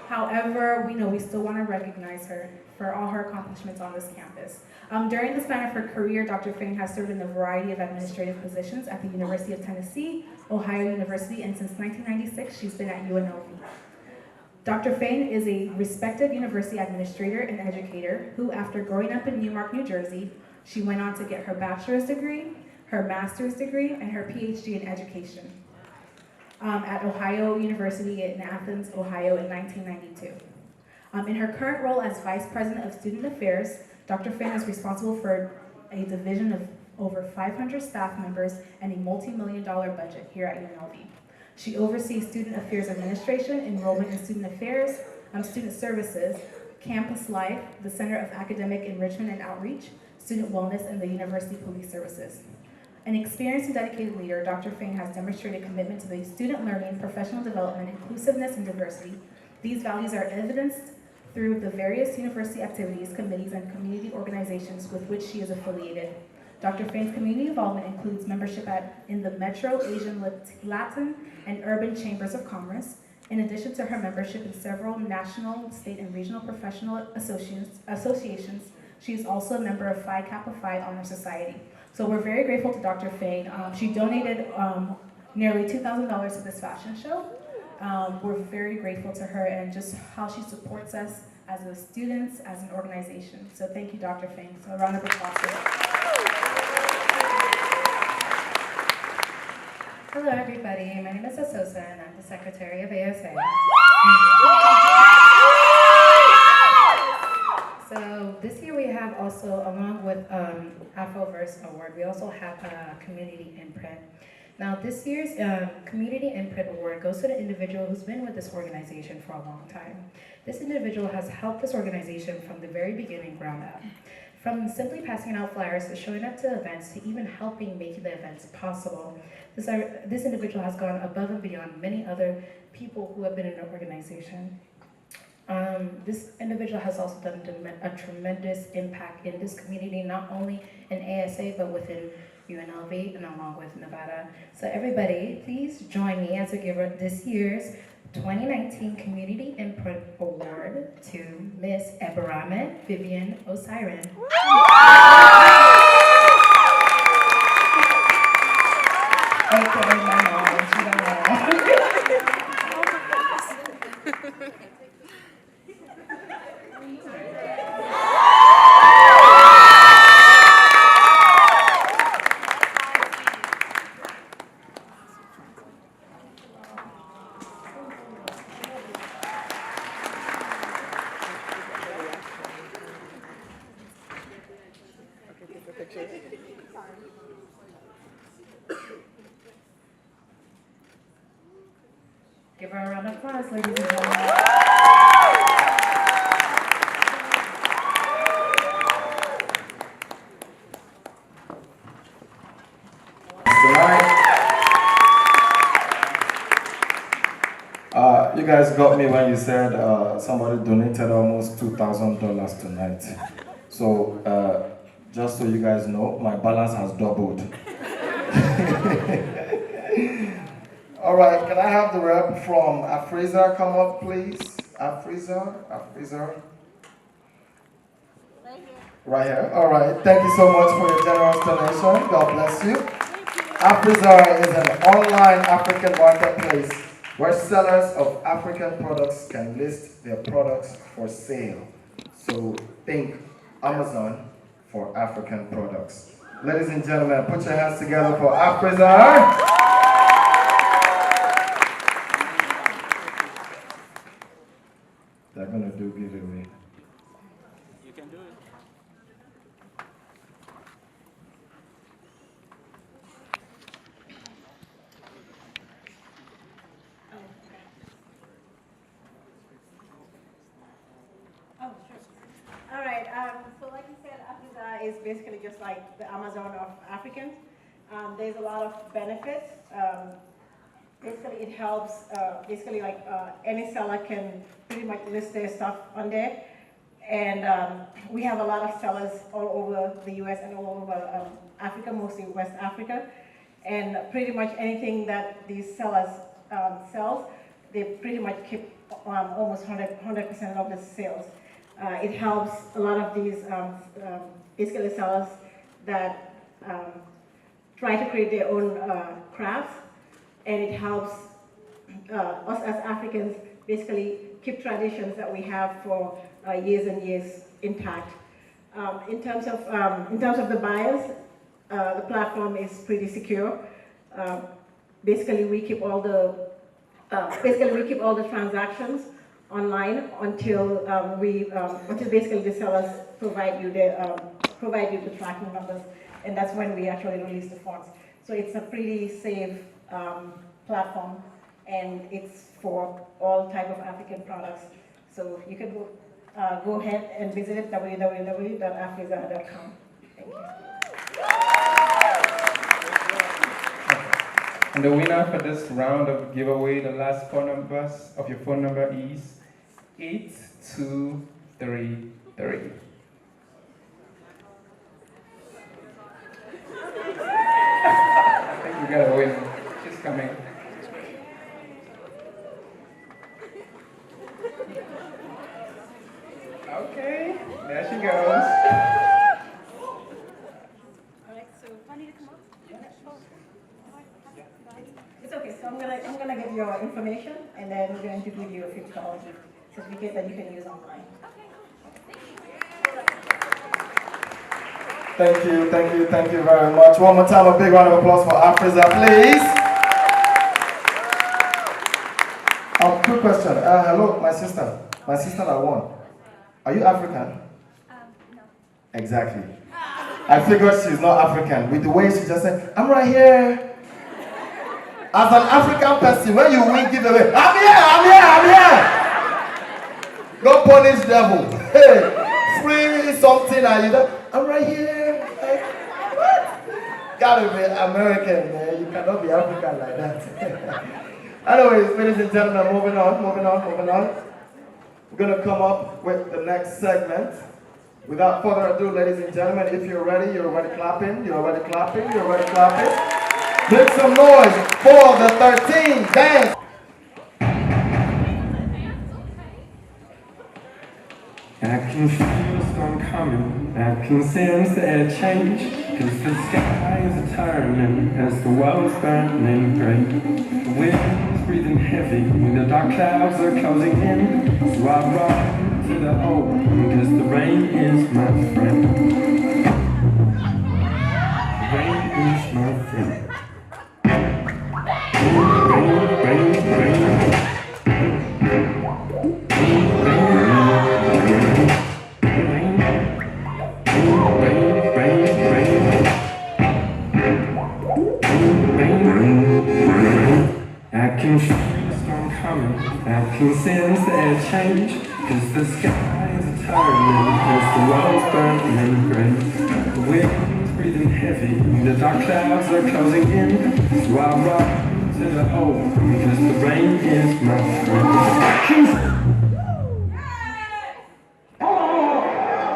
However, we know we still want to recognize her for all her accomplishments on this campus. During the span of her career, Dr. Fain has served in a variety of administrative positions at the University of Tennessee, Ohio University, and since 1996, she's been at UNLV. Dr. Fain is a respected university administrator and educator who, after growing up in Newark, New Jersey, she went on to get her bachelor's degree, her master's degree, and her PhD in education at Ohio University in Athens, Ohio in 1992. In her current role as Vice President of Student Affairs, Dr. Fain is responsible for a division of over 500 staff members and a multi-million-dollar budget here at UNLV. She oversees student affairs administration, enrollment in student affairs, student services, campus life, the Center of Academic Enrichment and Outreach, student wellness, and the university police services. An experienced and dedicated leader, Dr. Fain has demonstrated commitment to the student learning, professional development, inclusiveness, and diversity. These values are evidenced through the various university activities, committees, and community organizations with which she is affiliated. Dr. Fain's community involvement includes membership in the Metro, Asian, Latin, and Urban Chambers of Commerce, in addition to her membership in several national, state, and regional professional associations. She is also a member of Phi Kappa Phi Honor Society. So we're very grateful to Dr. Fain. She donated nearly $2,000 to this fashion show. We're very grateful to her and just how she supports us as a students, as an organization. So thank you, Dr. Fain. So a round of applause for her. Hello, everybody. My name is Asosa, and I'm the Secretary of ASA. So this year we have also, along with Afroverse Award, we also have a community imprint. Now this year's community imprint award goes to the individual who's been with this organization for a long time. This individual has helped this organization from the very beginning, ground up. From simply passing out flyers to showing up to events to even helping make the events possible. This individual has gone above and beyond many other people who have been in the organization. This individual has also done a tremendous impact in this community, not only in ASA, but within UNLV and along with Nevada. So everybody, please join me as we give this year's 2019 Community Input Award to Miss Eberame Vivian Osiren. AKA my mom, she don't know. Give her a round of applause, ladies and gentlemen. You guys got me when you said somebody donated almost $2,000 tonight. So just so you guys know, my balance has doubled. All right, can I have the rep from Afriza come up, please? Afriza. Right here. All right. Thank you so much for your generous donation. God bless you. Afriza is an online African marketplace where sellers of African products can list their products for sale. So think Amazon for African products. Ladies and gentlemen, put your hands together for Afriza. They're going to do giveaway. You can do it. Oh, sure. All right, so like you said, Africa is basically just like the Amazon of Africans. There's a lot of benefits. Basically, it helps, any seller can pretty much list their stuff on there. And we have a lot of sellers all over the US and all over Africa, mostly West Africa. And pretty much anything that these sellers sell, they pretty much keep almost 100% of the sales. It helps a lot of these basically sellers that try to create their own crafts, and it helps us as Africans basically keep traditions that we have for years and years intact. In terms of the buyers, the platform is pretty secure. Basically, we keep all the transactions online until basically the sellers provide you the tracking numbers, and that's when we actually release the funds. So it's a pretty safe platform, and it's for all type of African products. So you can go ahead and visit www.afriza.com. Thank you. And the winner for this round of giveaway, the last four numbers of your phone number is 8233. I think we got a winner. She's coming. Okay, there she goes. All right, so I need to come up? It's okay, so I'm gonna get your information, and then we're going to give you a $50 certificate that you can use online. Thank you very much. One more time, a big round of applause for Afriza, please. Quick question. Hello, my sister that won. Are you African? No. Exactly. I figured she's not African. With the way she just said, I'm right here. As an African person, when you win giveaway, I'm here. No punish devil. Hey, free something and you know, I'm right here. Like, what? Gotta be American, man. You cannot be African like that. Anyways, ladies and gentlemen, moving on. We're gonna come up with the next segment. Without further ado, ladies and gentlemen, if you're ready clapping. Make some noise for the 13 dance. I can feel the storm coming, I can sense the air change, cause the sky is turning as the world's burning grey. The wind's breathing heavy, the dark clouds are closing in, so I run to the open, cause the rain is my friend. The rain is my friend. Rain. I can feel the storm coming, I can sense the air change, cause the skies are turning, cause the world's burning grey. The wind's breathing heavy, the dark clouds are closing in, so I run to the open, cause the rain is my friend.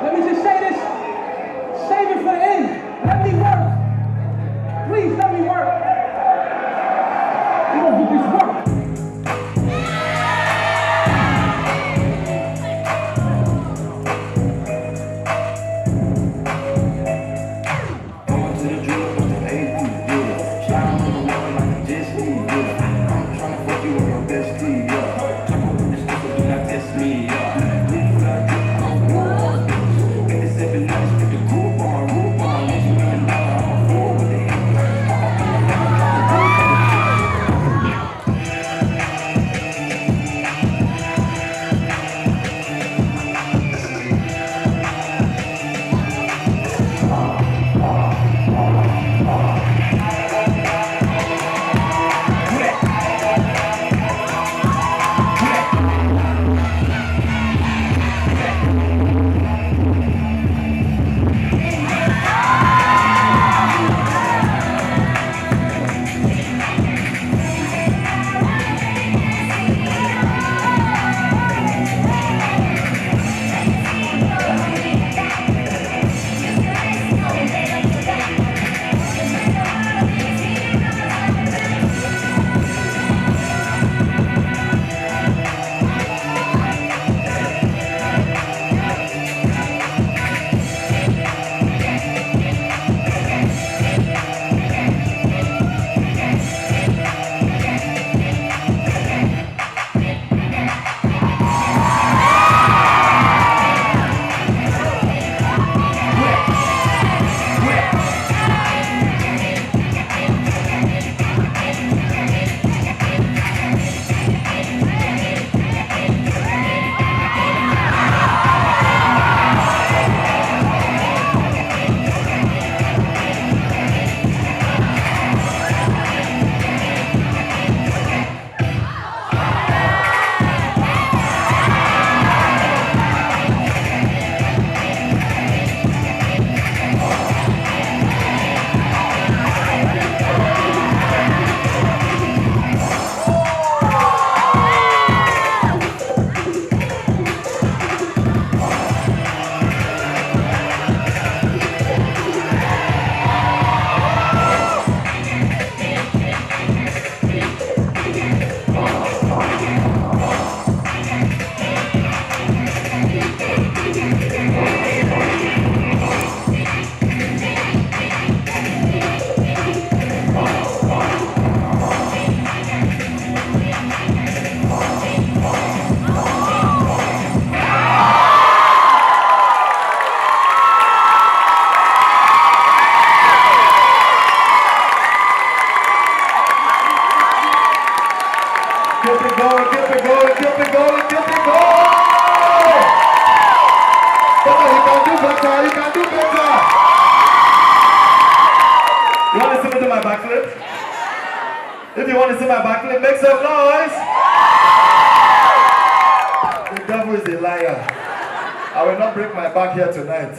Let me just say this. Save it for the end. Let me work. Please let me work. You don't get this to see my backflip? Make some noise. The devil is a liar. I will not break my back here tonight.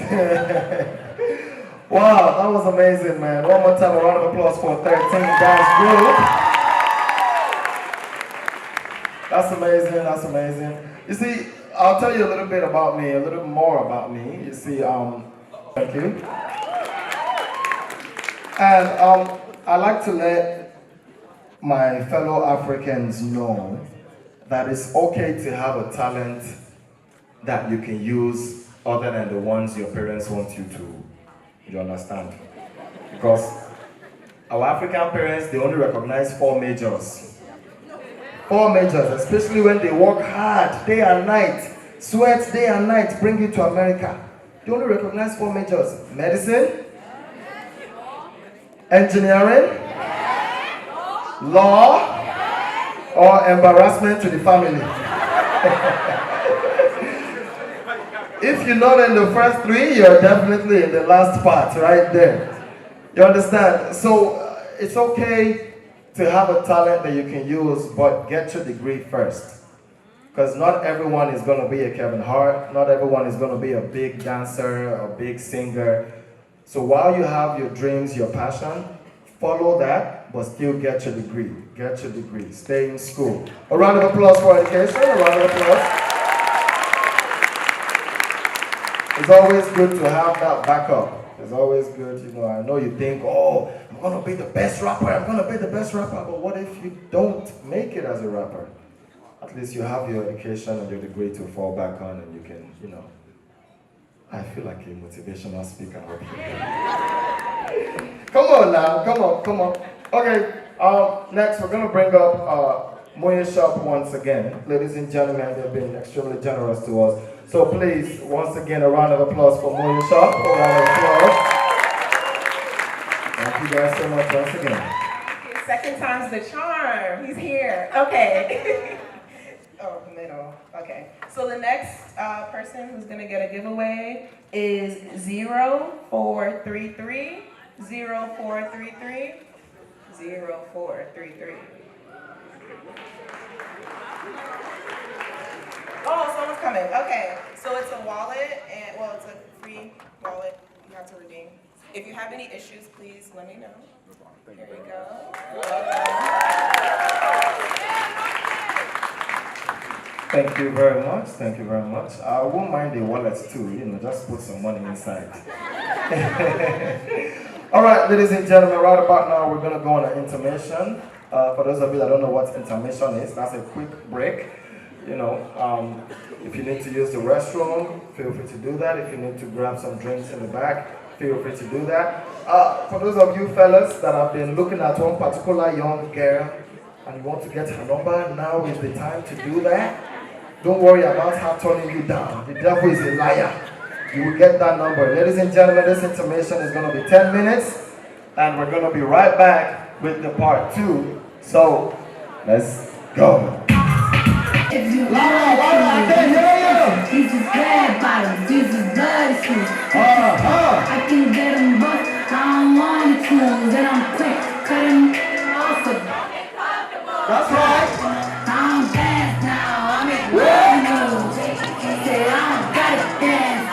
Wow, that was amazing, man. One more time, a round of applause for 13 dance group. That's amazing, that's amazing. You see, I'll tell you a little bit about me, a little more about me. You see, thank you. And I like to let my fellow Africans know that it's okay to have a talent that you can use other than the ones your parents want you to. You understand? Because our African parents, they only recognize 4 majors. 4 majors, especially when they work hard day and night, sweat day and night, bring you to America. They only recognize 4 majors. Medicine, engineering, law, or embarrassment to the family. If you're not in the first 3, you're definitely in the last part, right there. You understand? So it's okay to have a talent that you can use, but get your degree first. Because not everyone is going to be a Kevin Hart. Not everyone is going to be a big dancer, a big singer. So while you have your dreams, your passion, follow that, but still get your degree. Get your degree. Stay in school. A round of applause for education. A round of applause. It's always good to have that backup. It's always good, you know, I know you think, oh, I'm going to be the best rapper, I'm going to be the best rapper, but what if you don't make it as a rapper? At least you have your education and your degree to fall back on, and you can, you know, I feel like a motivational speaker up here. Come on now, come on. Okay, next we're going to bring up Moya Shop once again. Ladies and gentlemen, they've been extremely generous to us. So please, once again, a round of applause for Moya Shop. A round of applause. Thank you guys so much once again. Second time's the charm. He's here. Okay. Oh, middle. Okay. So the next person who's going to get a giveaway is 0433. 0433. 0433. Oh, someone's coming. Okay, so it's a wallet, and well, it's a free wallet you have to redeem. If you have any issues, please let me know. Here you go. Thank you very much. Thank you very much. I won't mind the wallets too. You know, just put some money inside. All right, ladies and gentlemen, right about now we're gonna go on an intermission. For those of you that don't know what intermission is, that's a quick break. You know, if you need to use the restroom, feel free to do that. If you need to grab some drinks in the back, feel free to do that. For those of you fellas that have been looking at one particular young girl and you want to get her number, now is the time to do that. Don't worry about her turning you down. The devil is a liar. You will get that number. Ladies and gentlemen, this intermission is going to be 10 minutes and we're going to be right back with the part 2. So, let's go. Laura, I can't hear you. Jesus red bottom, Jesus blood shoes. I can get them, but I don't want to choose. And I'm quick, cutting off of. That's right. I'm dance now, I'm at work moves. Say I don't gotta dance.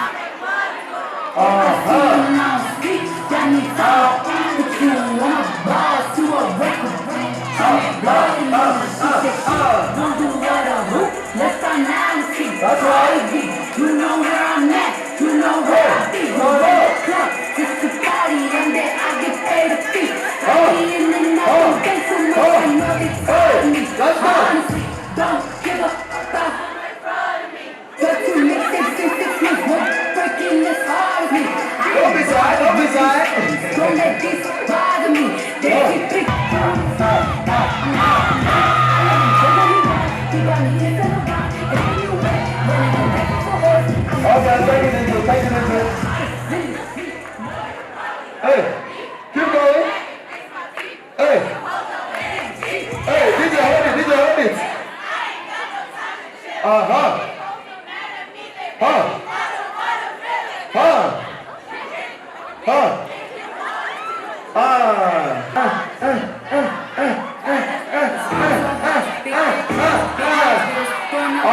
I'm on street, got me all on the tune. I'm a boss to a record. I'm rolling on the shit. Don't do what a hoop. Let's find out and see. That's right. You know where I'm at. You know where I be. Club, it's a party and then I get paid a fee. I be in the night, thanks so much. I know they tired of me. Honestly, don't give a fuck. Got to make 6 months work breaking this hard as me. Don't be shy, don't be shy. Don't let this bother me. They keep picking. Okay, take it into it. Hey, keep going. Hey, DJ, hold it.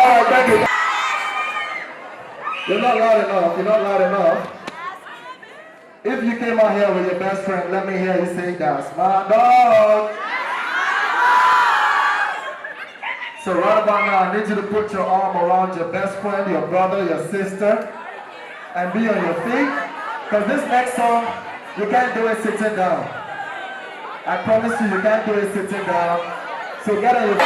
right, thank you. You're not loud enough. You're not loud enough. If you came out here with your best friend, let me hear you say that's my dog. So right about now, I need you to put your arm around your best friend, your brother, your sister, and be on your feet. Because this next song, you can't do it sitting down. I promise you, you can't do it sitting down. So get on your feet.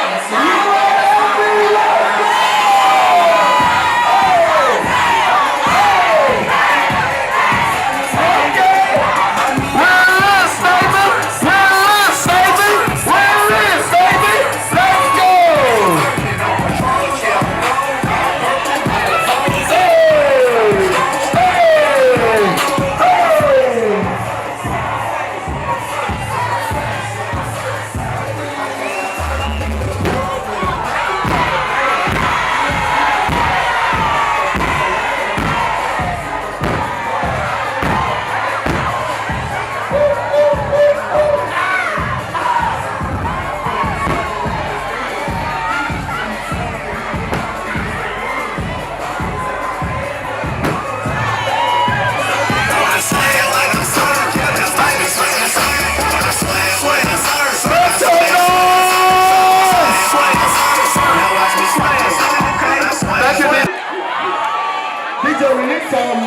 DJ, we need some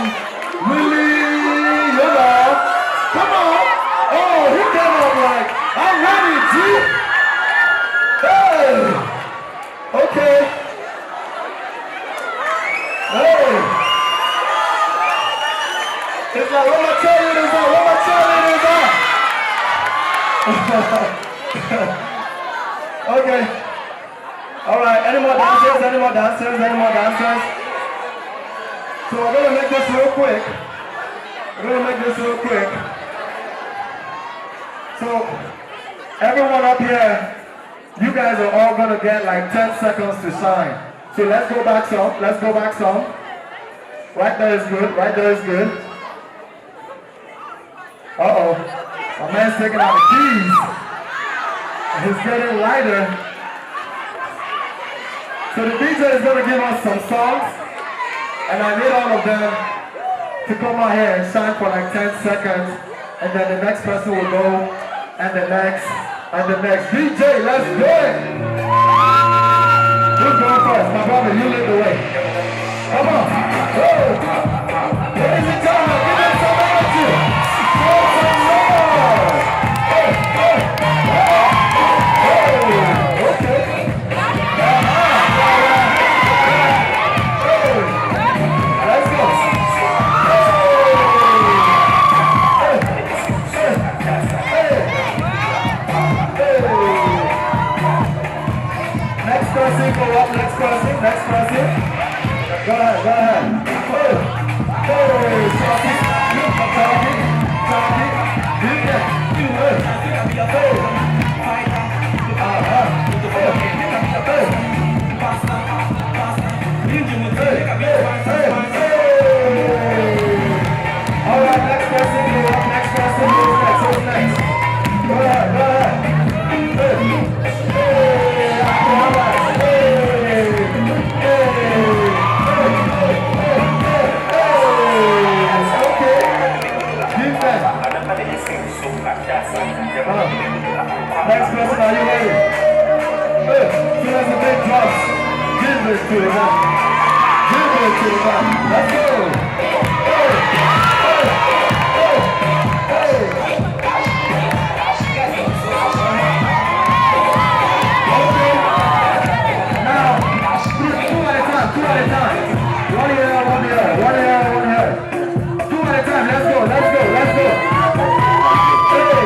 really, you know, come on. Oh, he came up like, I'm ready, G. Hey. Okay. Hey. It's like, what my cheerleader is on? What my cheerleader is on? Okay. All right, any more dancers? Any more dancers? Any more dancers? So we're gonna make this real quick. So everyone up here, you guys are all gonna get like 10 seconds to shine. So let's go back some. Right there is good. Uh-oh, my man's taking out the keys. He's getting lighter. So the DJ is gonna give us some songs. And I need all of them to come out here and shine for like 10 seconds. And then the next person will go, and the next. DJ, let's do it! Who's going first? My brother, you lead the way. Come on. Woo! Ladies and gentlemen, give them some energy. Show some love. Hey. Okay. Let's go. Next person, go up. Next person. Go ahead. All right, next person, go up. Next person, who's next? Go ahead. Next person, are you ready? Hey, so there's a big drops. Give this to the man. Let's go. Hey. Okay. Now, two at a time. One here. Two at a time. Let's go. Hey.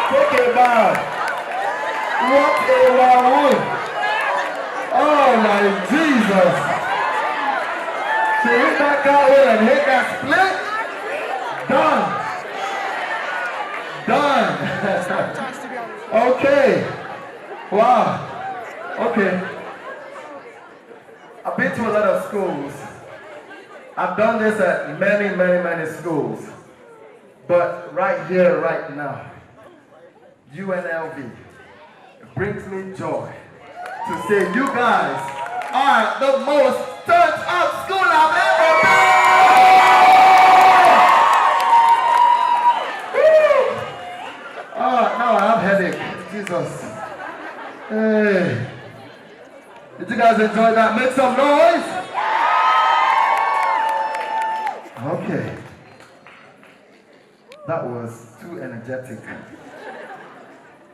Take a bow. What a wow. Oh my Jesus. She hit that cartwheel and hit that split. Done. Okay. Wow. Okay. I've been to a lot of schools. I've done this at many schools. But right here, right now, UNLV, it brings me joy to say you guys are the most turned up school I've ever been. Now I have headache. Jesus. Hey. Did you guys enjoy that? Make some noise. Okay. That was too energetic.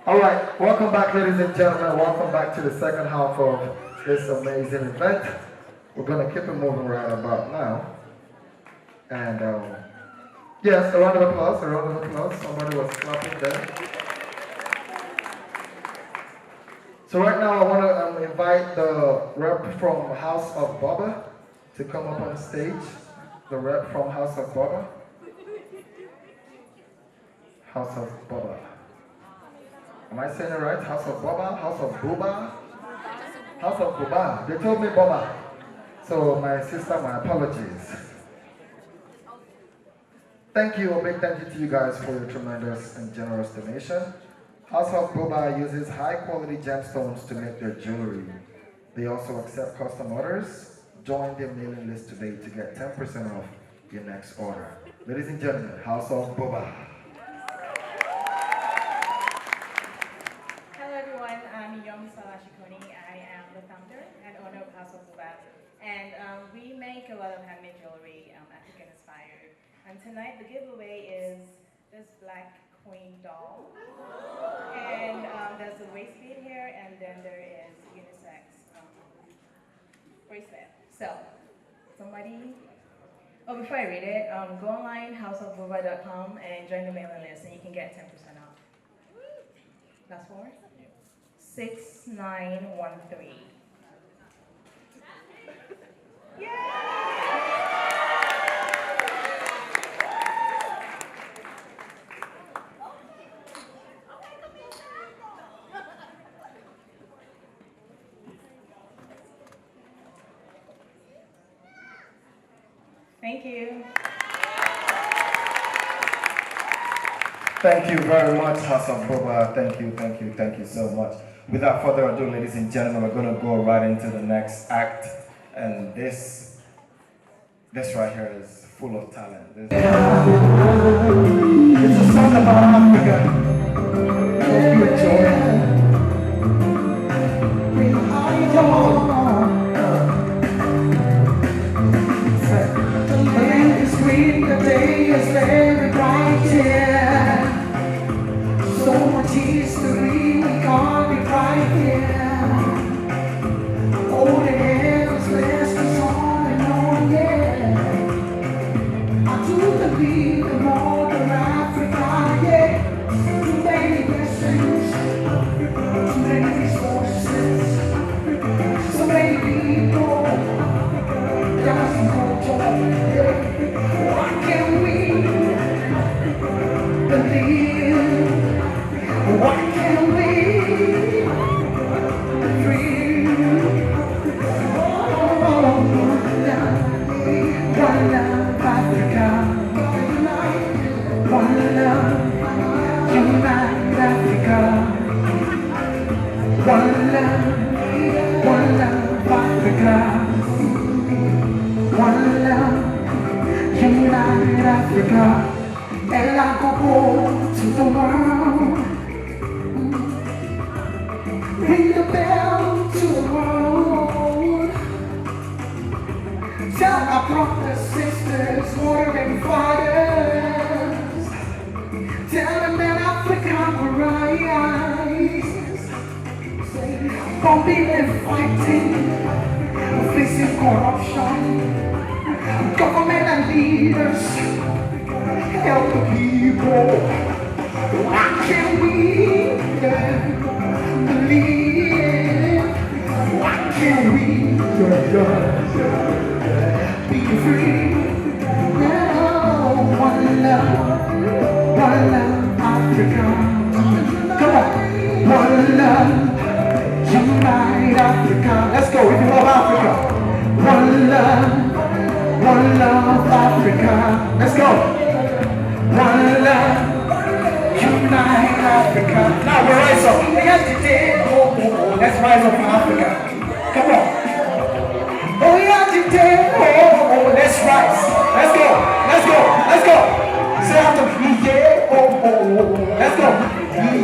All right, welcome back, ladies and gentlemen. Welcome back to the second half of this amazing event. We're gonna keep it moving right about now. And yes, a round of applause, a round of applause. Somebody was clapping there. So right now I want to invite the rep from House of Baba to come up on stage. The rep from House of Baba. House of Baba. Am I saying it right? House of Baba? House of Booba? House of Booba. They told me Baba. So my sister, my apologies. Thank you, a big thank you to you guys for your tremendous and generous donation. House of Booba uses high quality gemstones to make their jewelry. They also accept custom orders. Join their mailing list today to get 10% off your next order. Ladies and gentlemen, House of Booba. Hello everyone, I'm Yom Salashikoni. I am the founder and owner of House of Booba. And we make a lot of handmade jewelry, African inspired. And tonight the giveaway is this black queen doll. And there's a waist bead here, and then there is unisex bracelet. So, somebody, oh, before I read it, go online, houseofbooba.com, and join the mailing list, and you can get 10% off. Last four? 6913. Thank you. Thank you very much, House of Booba. Thank you so much. Without further ado, ladies and gentlemen, we're going to go right into the next act. And this right here is full of talent. It's a song about Africa. Hope you enjoy it. Come on. The land is green, the day is very bright, yeah. So much history, we can't be right here. Oh, the heavens blessed us on and on, yeah. I do believe in all of Africa, yeah. Too many blessings, too many resources, so many people. Why can't we believe? Why can't we dream? One love, Africa. One love, unite Africa. One love, Africa. One love, unite Africa, and I go to the world. Ring the bell to the world. Tell our brothers, sisters, water and fires. Tell them that Africa will rise. Bombing and fighting, facing corruption. Government and leaders help the people. Why can't we believe? Why can't we be free? Oh, one love, Africa. Come on, one love, unite Africa. Let's go, if you love Africa. One love, Africa. Let's go. One love, unite Africa. Now we rise up. Let's rise up for Africa. Come on. Oh yeah, today. Oh, let's rise. Let's go. Let's go. Let's go. Say after me, yeah. Oh. Let's go.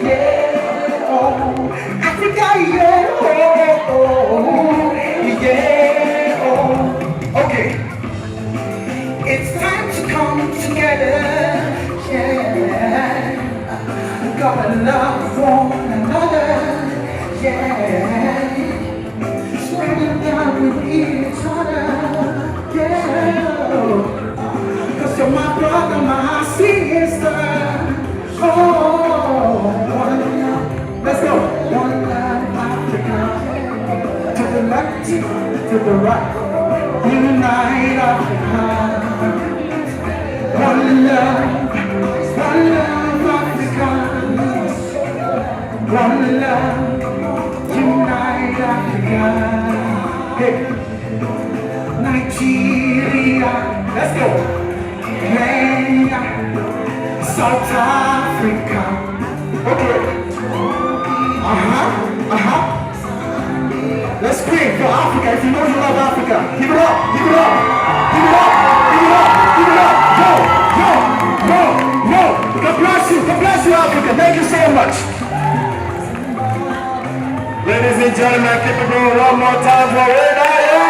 Yeah. Oh, Africa, yeah. Oh, yeah. Oh. Okay. It's time to come together. Yeah. Gotta love one another. Yeah. Spending time with each other. Yeah. Cause you're my brother, my sister. Oh, one love. Let's go. One love, Africa. To the left, to the right. Unite Africa. One love, Africa. One love, unite Africa. Hey, Nigeria, let's go. Kenya, South Africa. Okay. Let's scream for Africa. If you know you love Africa, give it up, give it up, give it up, give it up, give it up. Go. God bless you, Africa. Thank you so much. Ladies and gentlemen, keep it going one more time for Renaya.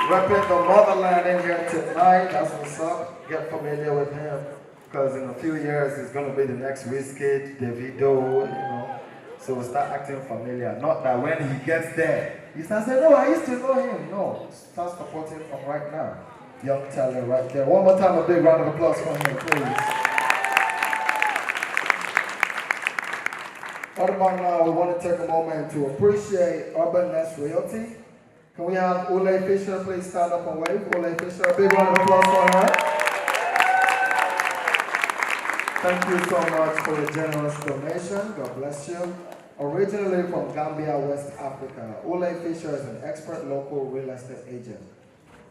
Repping the motherland in here tonight. That's what's up. Get familiar with him. Because in a few years, he's going to be the next Wizkid, Davido, So we'll start acting familiar. Not that when he gets there, he starts saying, no, I used to know him. No, start supporting him from right now. Young talent right there. One more time, a big round of applause for him, please. Right about now, we want to take a moment to appreciate Urban Nest Realty. Can we have Ule Fisher please stand up and wave? Ule Fisher, a big round of applause for her. Thank you so much for your generous donation. God bless you. Originally from Gambia, West Africa, Ule Fisher is an expert local real estate agent.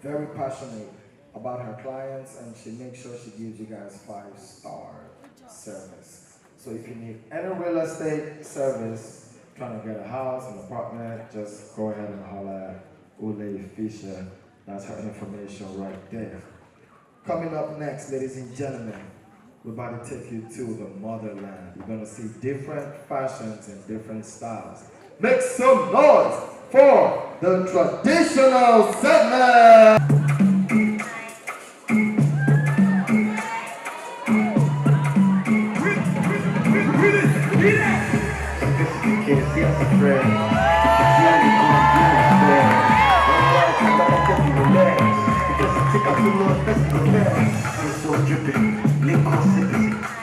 Very passionate about her clients, and she makes sure she gives you guys 5-star service. So if you need any real estate service, trying to get a house, an apartment, just go ahead and holler at Ule Fisher. That's her information right there. Coming up next, ladies and gentlemen, we're about to take you to the motherland. You're going to see different fashions and different styles. Make some noise for the traditional segment!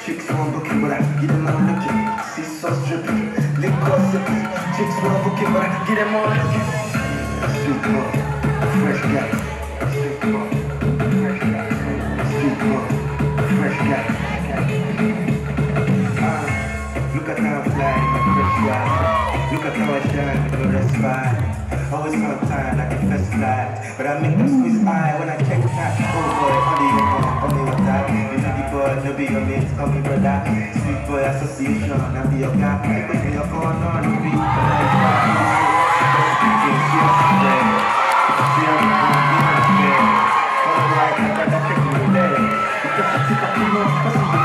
Chicks want booking, but I get them all looking. See sauce dripping, liquor sipping. Chicks want booking, but I get them all looking. A sweet boy, a fresh guy. A sweet boy, a fresh guy. A sweet boy, a fresh guy. Look at how I fly, my fresh guy. Look at how I shine, with no respite. Always on time, like a first flight. But I make them squeeze eye when I check that. Oh boy, only what that. No be your mates, call me brother. Sweet boy association, I'll be your guy. Put me up on the beat, but I'm fine. All right, I'm gonna take you there. Because I think I'm too much, but I'm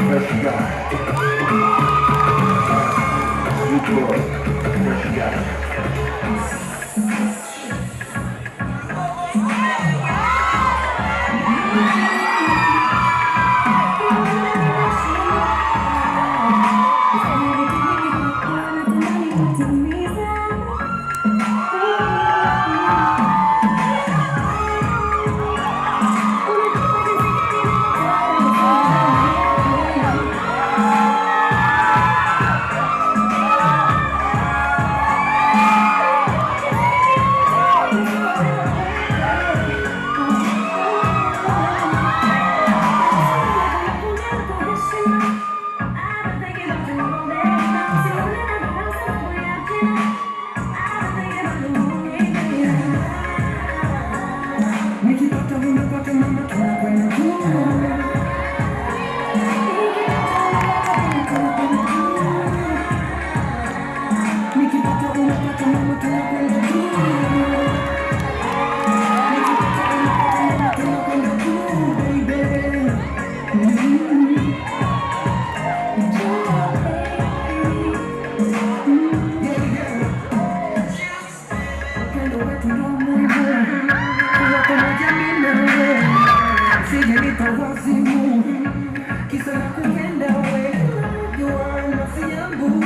fresh guy. Africa wazimu kisa na kupenda wewe you are nafsi yangu.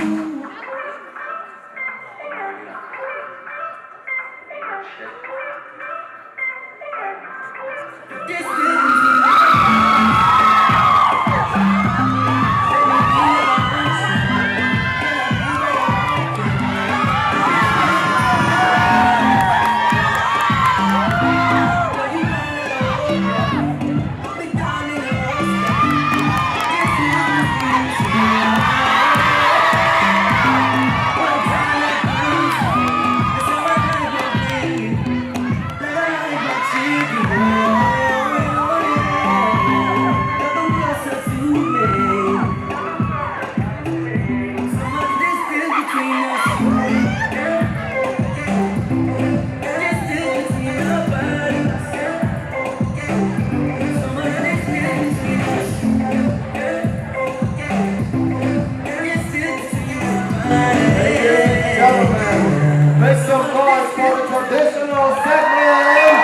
Make some noise for the traditional segment.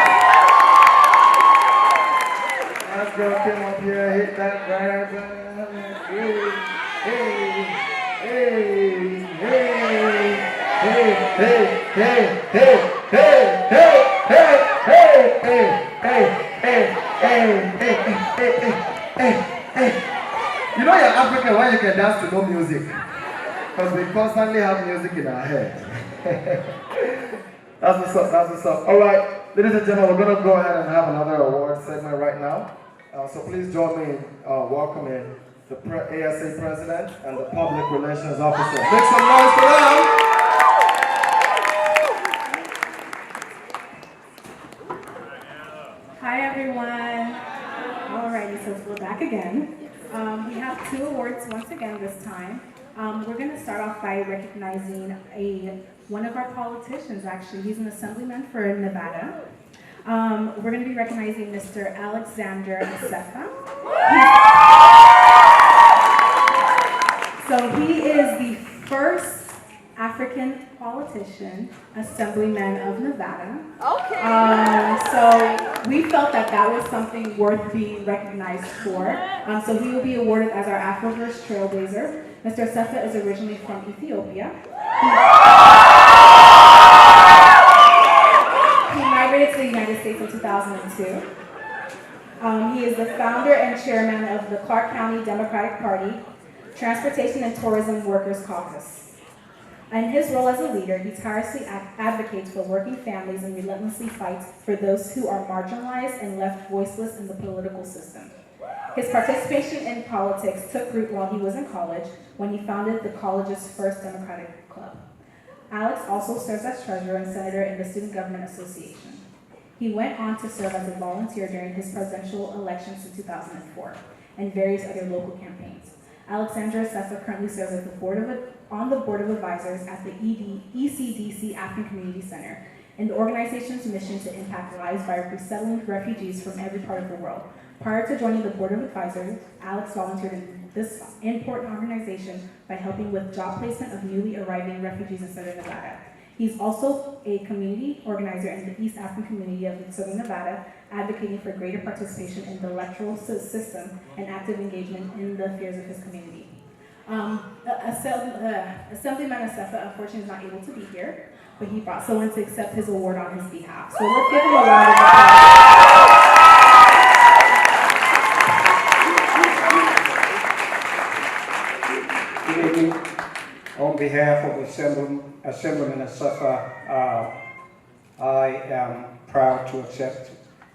That girl came up here, hit that right. Hey, hey, hey, hey, hey, hey, hey, hey, hey, hey, hey, hey, hey, hey, hey, hey, hey, hey, hey. You know you're African when you can dance to no music. Because we constantly have music in our head. That's what's up, that's what's up. All right, ladies and gentlemen, we're going to go ahead and have another award segment right now. So please join me in welcoming the ASA President and the Public Relations Officer. Make some noise for them. Hi everyone. Alrighty, so we're back again. We have 2 awards once again this time. We're going to start off by recognizing one of our politicians, actually. He's an assemblyman for Nevada. We're going to be recognizing Mr. Alexander Asefa. So he is the first African politician, assemblyman of Nevada. Okay. So we felt that that was something worth being recognized for. So he will be awarded as our Afroverse trailblazer. Mr. Asefa is originally from Ethiopia. He migrated to the United States in 2002. He is the founder and chairman of the Clark County Democratic Party, Transportation and Tourism Workers Caucus. In his role as a leader, he tirelessly advocates for working families and relentlessly fights for those who are marginalized and left voiceless in the political system. His participation in politics took root while he was in college, when he founded the college's first Democratic Club. Alex also serves as treasurer and senator in the Student Government Association. He went on to serve as a volunteer during his presidential elections in 2004 and various other local campaigns. Alexander Asefa currently serves as on the board of advisors at the ECDC African Community Center, in the organization's mission to impact lives by resettling refugees from every part of the world. Prior to joining the board of advisors, Alex volunteered in this important organization by helping with job placement of newly arriving refugees in Southern Nevada. He's also a community organizer in the East African community of Southern Nevada, advocating for greater participation in the electoral system and active engagement in the affairs of his community. Assemblyman Asefa, unfortunately, is not able to be here, but he brought someone to accept his award on his behalf. So let's give him a round of applause. On behalf of Assemblyman Asefa, I am proud to accept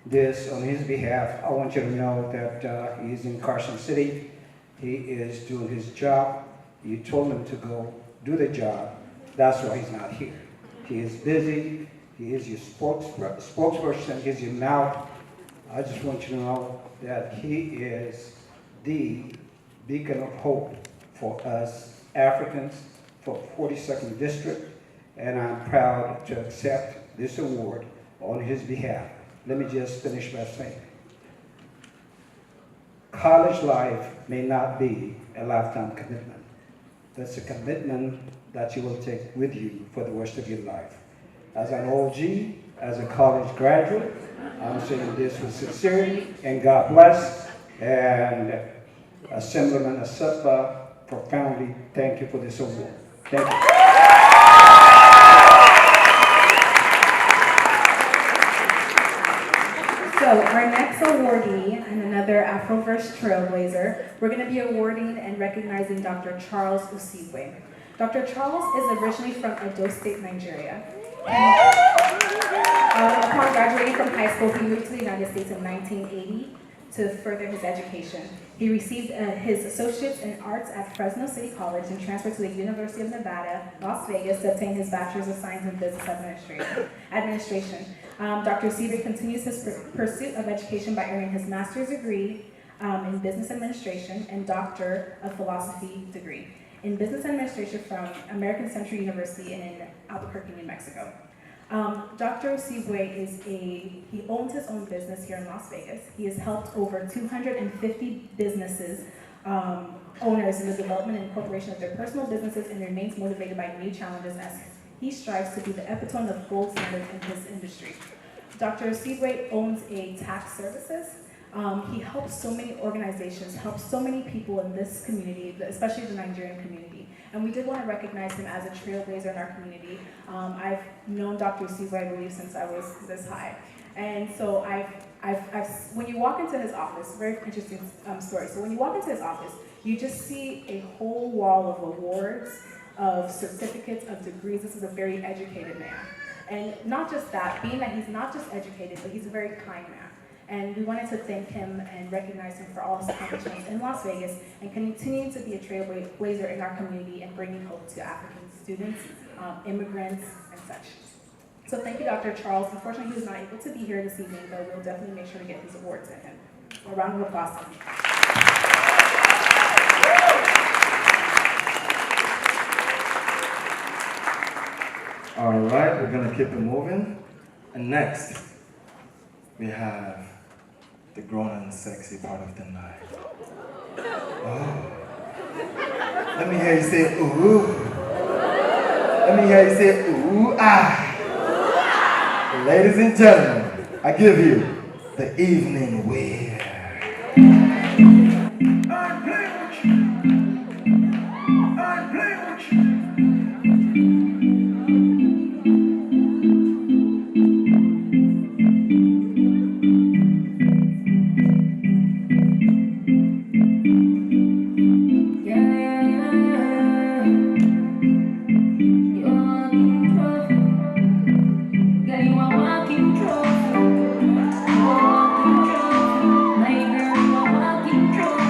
this on his behalf. I want you to know that he's in Carson City. He is doing his job. You told him to go do the job. That's why he's not here. He is busy. He is your spokesperson. He's your mouth. I just want you to know that he is the beacon of hope for us Africans, for 42nd District, and I'm proud to accept this award on his behalf. Let me just finish by saying, college life may not be a lifetime commitment. That's a commitment that you will take with you for the rest of your life. As an OG, as a college graduate. I'm saying this with sincerity, and God bless. And Assemblyman Assefa, profoundly thank you for this award. Thank you. So our next awardee and another Afroverse trailblazer, we're going to be awarding and recognizing Dr. Charles Usibwe. Dr. Charles is originally from Edo State, Nigeria. Upon graduating from high school, he moved to the United States in 1980 to further his education. He received his associates in arts at Fresno City College and transferred to the University of Nevada, Las Vegas to obtain his Bachelor's of Science in Business Administration. Dr. Usibwe continues his pursuit of education by earning his master's degree in Business Administration and Doctor of Philosophy degree in Business Administration from American Central University in Albuquerque, New Mexico. Dr. Usibwe he owns his own business here in Las Vegas. He has helped over 250 businesses, owners in the development and incorporation of their personal businesses, and remains motivated by new challenges as he strives to be the epitome of gold standards in his industry. Dr. Usibwe owns a tax services. He helps so many organizations, helps so many people in this community, especially the Nigerian community. And we did want to recognize him as a trailblazer in our community. I've known Dr. Usibwe, I believe, since I was this high. And so when you walk into his office, very interesting story. So when you walk into his office, you just see a whole wall of awards, of certificates, of degrees. This is a very educated man. And not just that, being that he's not just educated, but he's a very kind man. And we wanted to thank him and recognize him for all his accomplishments in Las Vegas and continuing to be a trailblazer in our community and bringing hope to African students, immigrants, and such. So thank you, Dr. Charles. Unfortunately, he was not able to be here this evening, but we'll definitely make sure to get these awards to him. A round of applause to him. All right, we're gonna keep it moving. And next, we have the grown and sexy part of the night. Oh. Let me hear you say, ooh. Let me hear you say, ooh, ah. Ladies and gentlemen, I give you the evening wear. Walking trophy, my girl, you a walking trophy.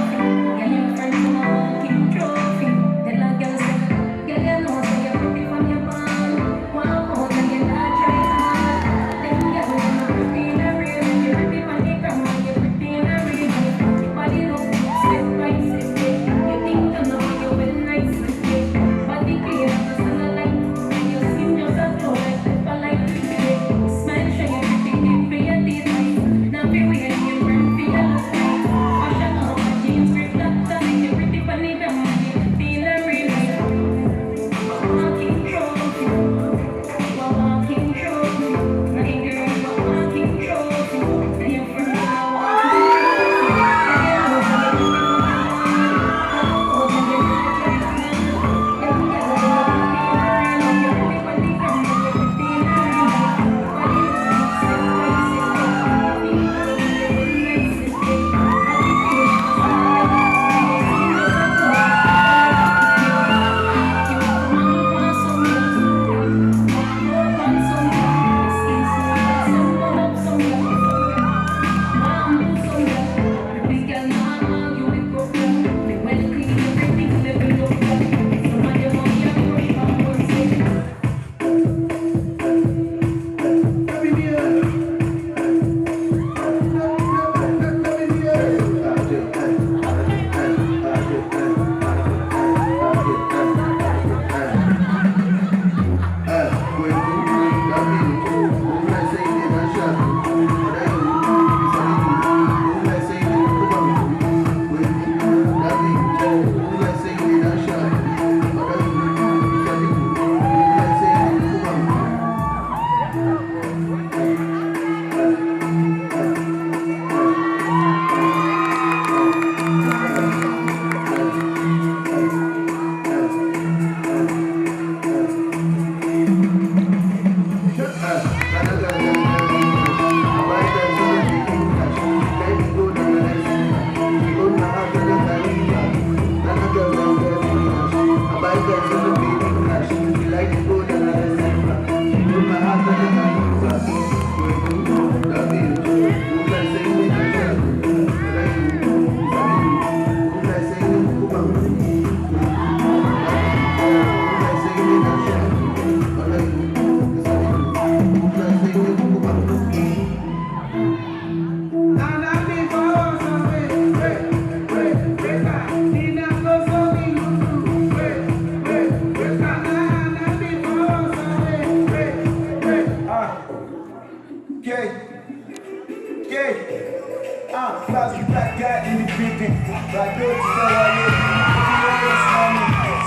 Clouds you black guy in the building. Black girl, you say I live.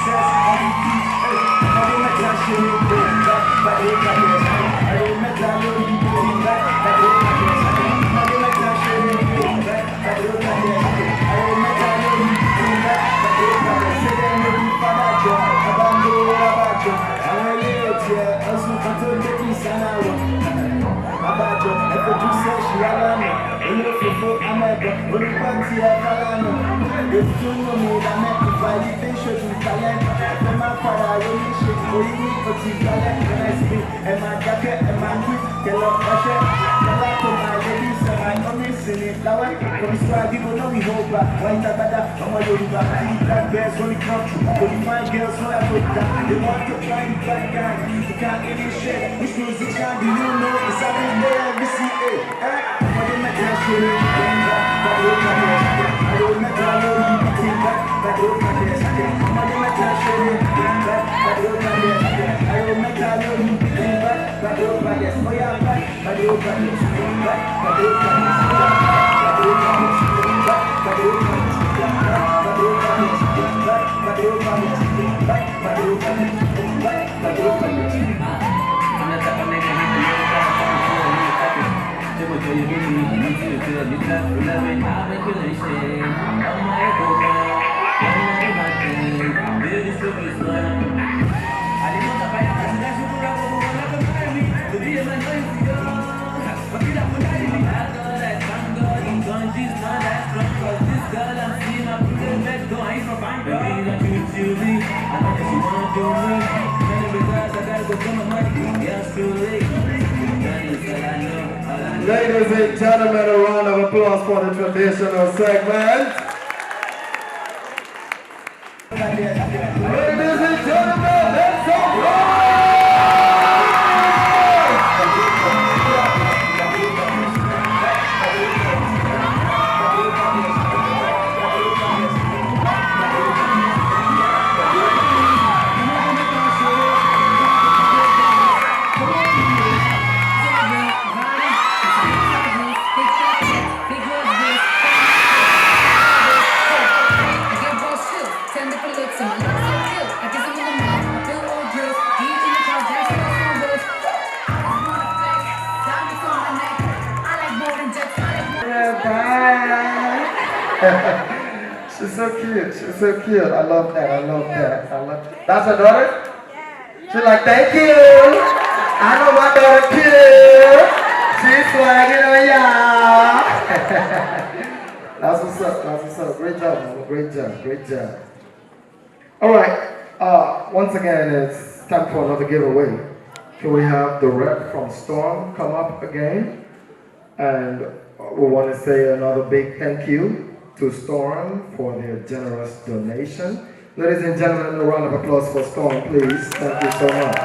Says on the beat. Hey, I didn't make that shit in the back. But they got this. I didn't make that little you put it back. But they got this. I didn't make that shit in the back. But they got this. I didn't make that little you put it back. But they got this. Say that maybe for that job. About me, about you. I'm a little tear. Also, control the peace and I will. About you. If you do say she allow me. I'm a good party of Alano. If you know me, I'm a validation to talent. I'm a parallelation for you, but you talent. When I speak, and my jacket, and my feet, get up, pressure. I like to my ladies, and my homies in it. Now I come swag, people know me hold back. Why not better? I'm a Yoruba. Black bears only come true. But you find girls when I put down. They want to find black guy. You can't get this shit. Which music can do you know? It's happening there, every CA. Ladies and gentlemen, a round of applause for the traditional segment. Ladies and gentlemen, let's go! She's so cute. She's so cute. I love that. I love that. I love. That's her daughter? She's like, thank you. I know my daughter cute. She's swagging on y'all. That's what's up. That's what's up. Great job, man. Great job. Great job. All right. Once again, it's time for another giveaway. Can we have the rep from Storm come up again? And we want to say another big thank you to Storm for their generous donation. Ladies and gentlemen, a round of applause for Storm, please. Thank you so much.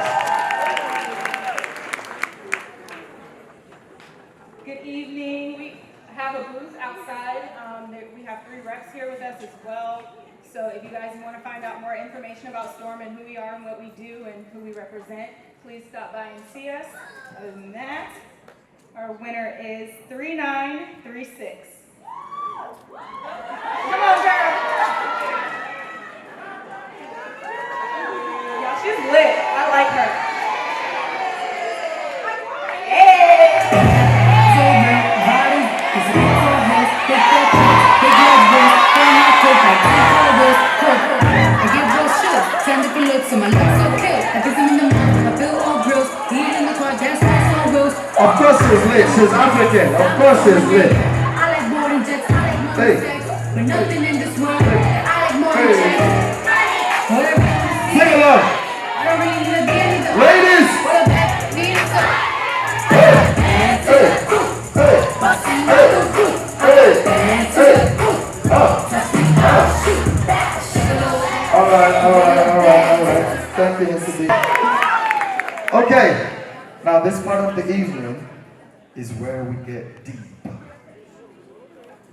Good evening. We have a booth outside. We have 3 reps here with us as well. So if you guys want to find out more information about Storm and who we are and what we do and who we represent, please stop by and see us. Other than that, our winner is 3936. Come on, girl. Y'all, she's lit. I like her. Of course she's lit. She's African. Of course she's lit. Hey. But nothing in this world. I like more than jets. Sing along. I don't really live in. Ladies. What about me? All right. Thank you, Mr. D. Okay. Now this part of the evening is where we get deep.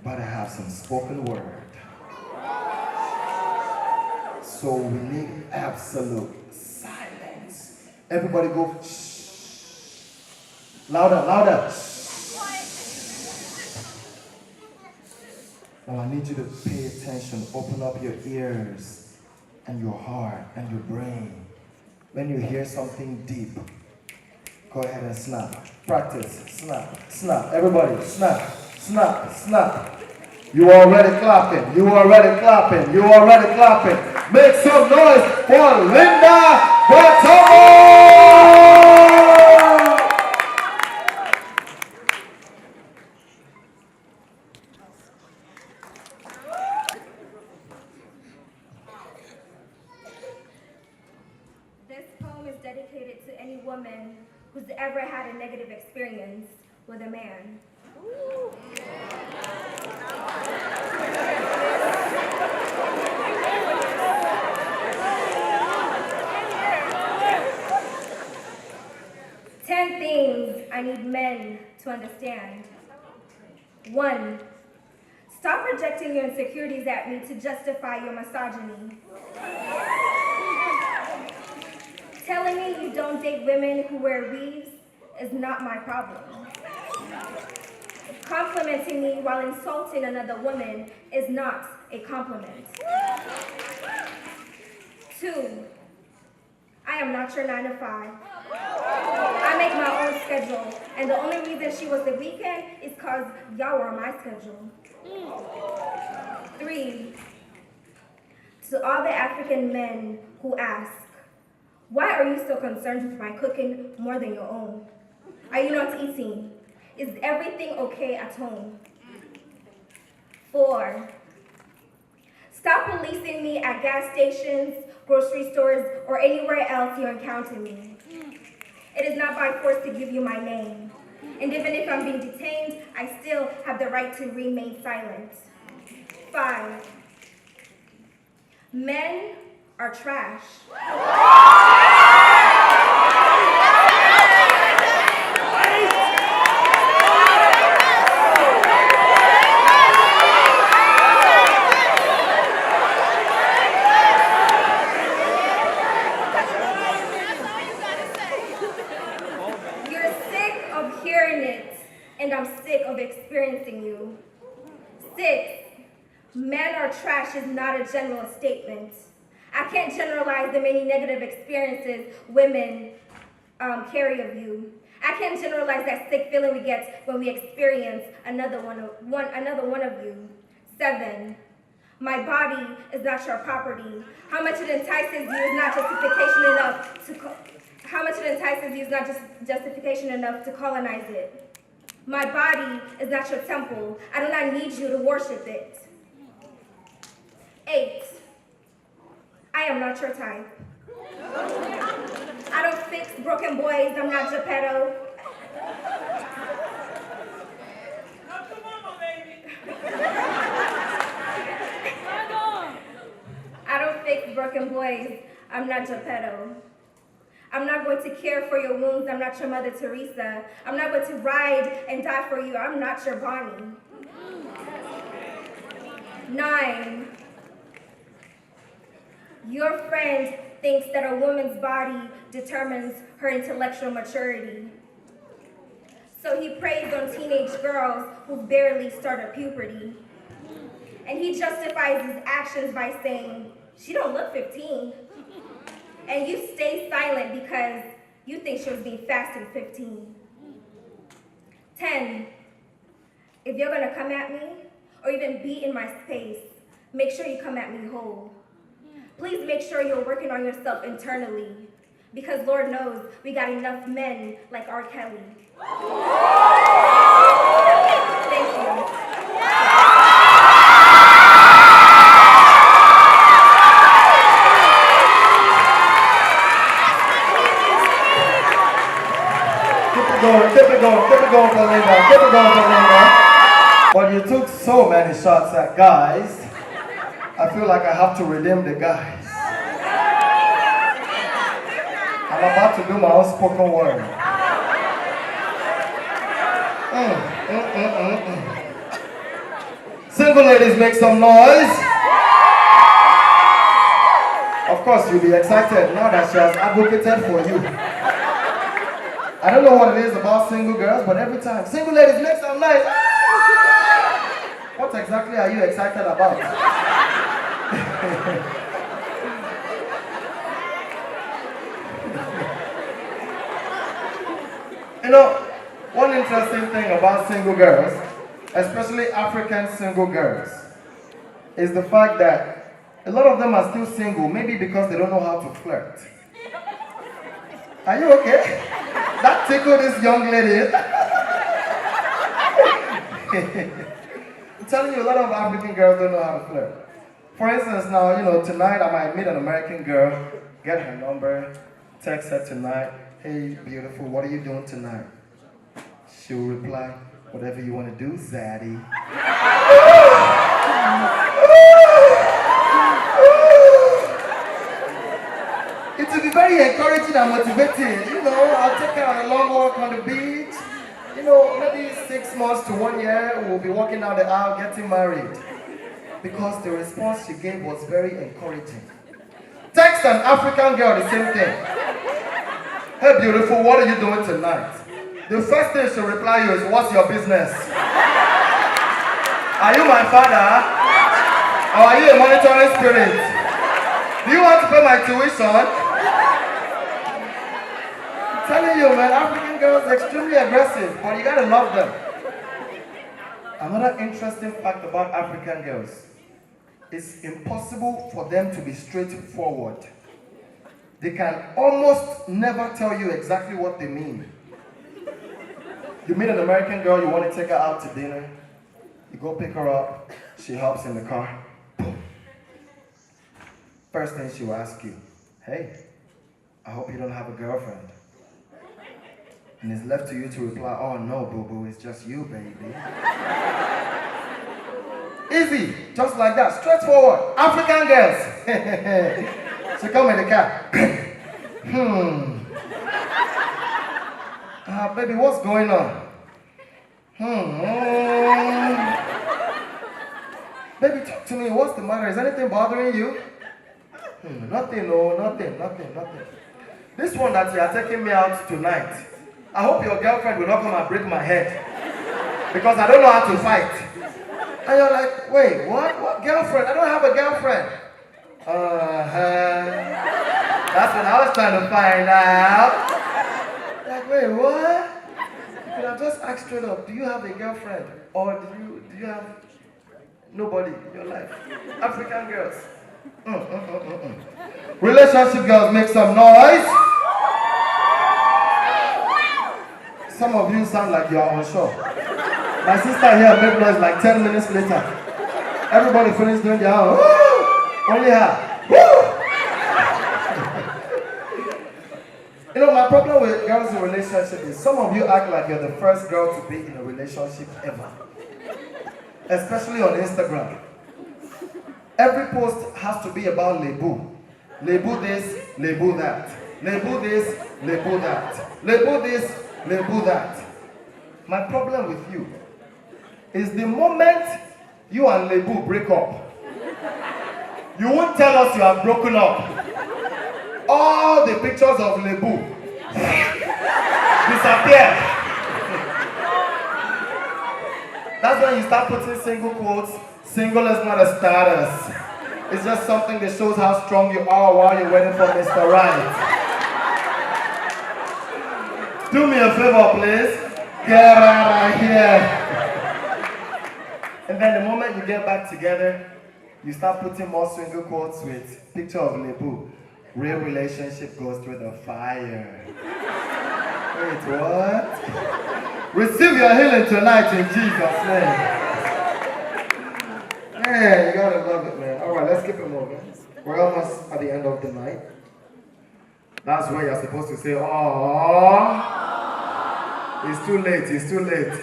But I have some spoken word. So we need absolute silence. Everybody go shh. Louder, louder. Shh. Now I need you to pay attention, open up your ears and your heart and your brain. When you hear something deep, go ahead and snap. Practice. Snap. Snap. Everybody, snap. Snap. Snap. You already clapping. You already clapping. You already clapping. Make some noise for Linda Bertamo! This poem is dedicated to any woman who's ever had a negative experience with a man. 10 things I need men to understand. 1. Stop projecting your insecurities at me to justify your misogyny. Telling me you don't date women who wear weaves is not my problem. Complimenting me while insulting another woman is not a compliment. 2. I am not your 9 to 5. I make my own schedule, and the only reason she was the weekend is because y'all were on my schedule. 3. To all the African men who ask, why are you so concerned with my cooking more than your own? Are you not eating? Is everything okay at home? 4. Stop policing me at gas stations, grocery stores, or anywhere else you encounter me. It is not by force to give you my name. And even if I'm being detained, I still have the right to remain silent. 5. Men are trash. You're sick of hearing it, and I'm sick of experiencing you. 6. Men are trash is not a general statement. I can't generalize the many negative experiences women carry of you. I can't generalize that sick feeling we get when we experience another one of you. 7. My body is not your property. How much it entices you is not justification enough to colonize it. My body is not your temple. I do not need you to worship it. 8. I am not your type. I don't fix broken boys, I'm not Geppetto. I don't fix broken boys, I'm not Geppetto. I'm not going to care for your wounds, I'm not your Mother Teresa. I'm not going to ride and die for you, I'm not your Bonnie. 9. Your friend thinks that a woman's body determines her intellectual maturity. So he preys on teenage girls who barely started puberty. And he justifies his actions by saying, she don't look 15. And you stay silent because you think she was being fast at 15. 10. If you're gonna come at me, or even be in my space, make sure you come at me whole. Please make sure you're working on yourself internally, because Lord knows we got enough men like R. Kelly. Thank you. Keep it going, Belinda. But you took so many shots at guys. I feel like I have to redeem the guys. I'm about to do my own spoken word. Single ladies, make some noise. Of course, you'll be excited now that she has advocated for you. I don't know what it is about single girls, but every time, single ladies, make some noise. What exactly exactly are you excited about? You know, one interesting thing about single girls, especially African single girls, is the fact that a lot of them are still single, maybe because they don't know how to flirt. Are you okay? That tickled this young lady. I'm telling you, a lot of African girls don't know how to flirt. For instance, now, you know, tonight I might meet an American girl, get her number, text her tonight, hey, beautiful, what are you doing tonight? She'll reply, whatever you want to do, Zaddy. It will be very encouraging and motivating. You know, I'll take her on a long walk on the beach. You know, maybe 6 months to 1 year, we'll be walking down the aisle getting married. Because the response she gave was very encouraging. Text an African girl the same thing. Hey beautiful, what are you doing tonight? The first thing she'll reply you is, what's your business? Are you my father? Or are you a monitoring spirit? Do you want to pay my tuition? I'm telling you, man, African girls are extremely aggressive, but you gotta love them. Another interesting fact about African girls, it's impossible for them to be straightforward. They can almost never tell you exactly what they mean. You meet an American girl, you want to take her out to dinner, you go pick her up, she hops in the car, boom. First thing she will ask you, hey, I hope you don't have a girlfriend. And it's left to you to reply, oh no, boo-boo, it's just you, baby. Easy, just like that, straightforward. African girls. She come in the car. Baby, what's going on? Baby, talk to me, what's the matter? Is anything bothering you? Nothing, no, nothing. This one that you are taking me out tonight, I hope your girlfriend will not come and break my head. Because I don't know how to fight. And you're like, wait, what? What girlfriend? I don't have a girlfriend. That's what I was trying to find out. Like, wait, what? You could have just asked straight up, do you have a girlfriend? Or do you have nobody in your life? African girls. Relationship girls, make some noise. Some of you sound like you are unsure. My sister here made noise like 10 minutes later. Everybody finished doing their own. Woo! Only her. Woo! You know, my problem with girls in relationships is some of you act like you're the first girl to be in a relationship ever. Especially on Instagram. Every post has to be about label. Label this, label that. Label this, label that. Label this, label that. My problem with you is the moment you and Lebu break up, you won't tell us you have broken up. All the pictures of Lebu disappear. That's when you start putting single quotes. Single is not a status. It's just something that shows how strong you are while you're waiting for Mr. Right. Do me a favor, please. Get out of here. And then the moment you get back together, you start putting more single quotes with picture of Lebu. Real relationship goes through the fire. Wait, what? Receive your healing tonight in Jesus' name. Man, you gotta love it, man. Alright, let's keep it moving. We're almost at the end of the night. That's where you're supposed to say, aww. It's too late, it's too late.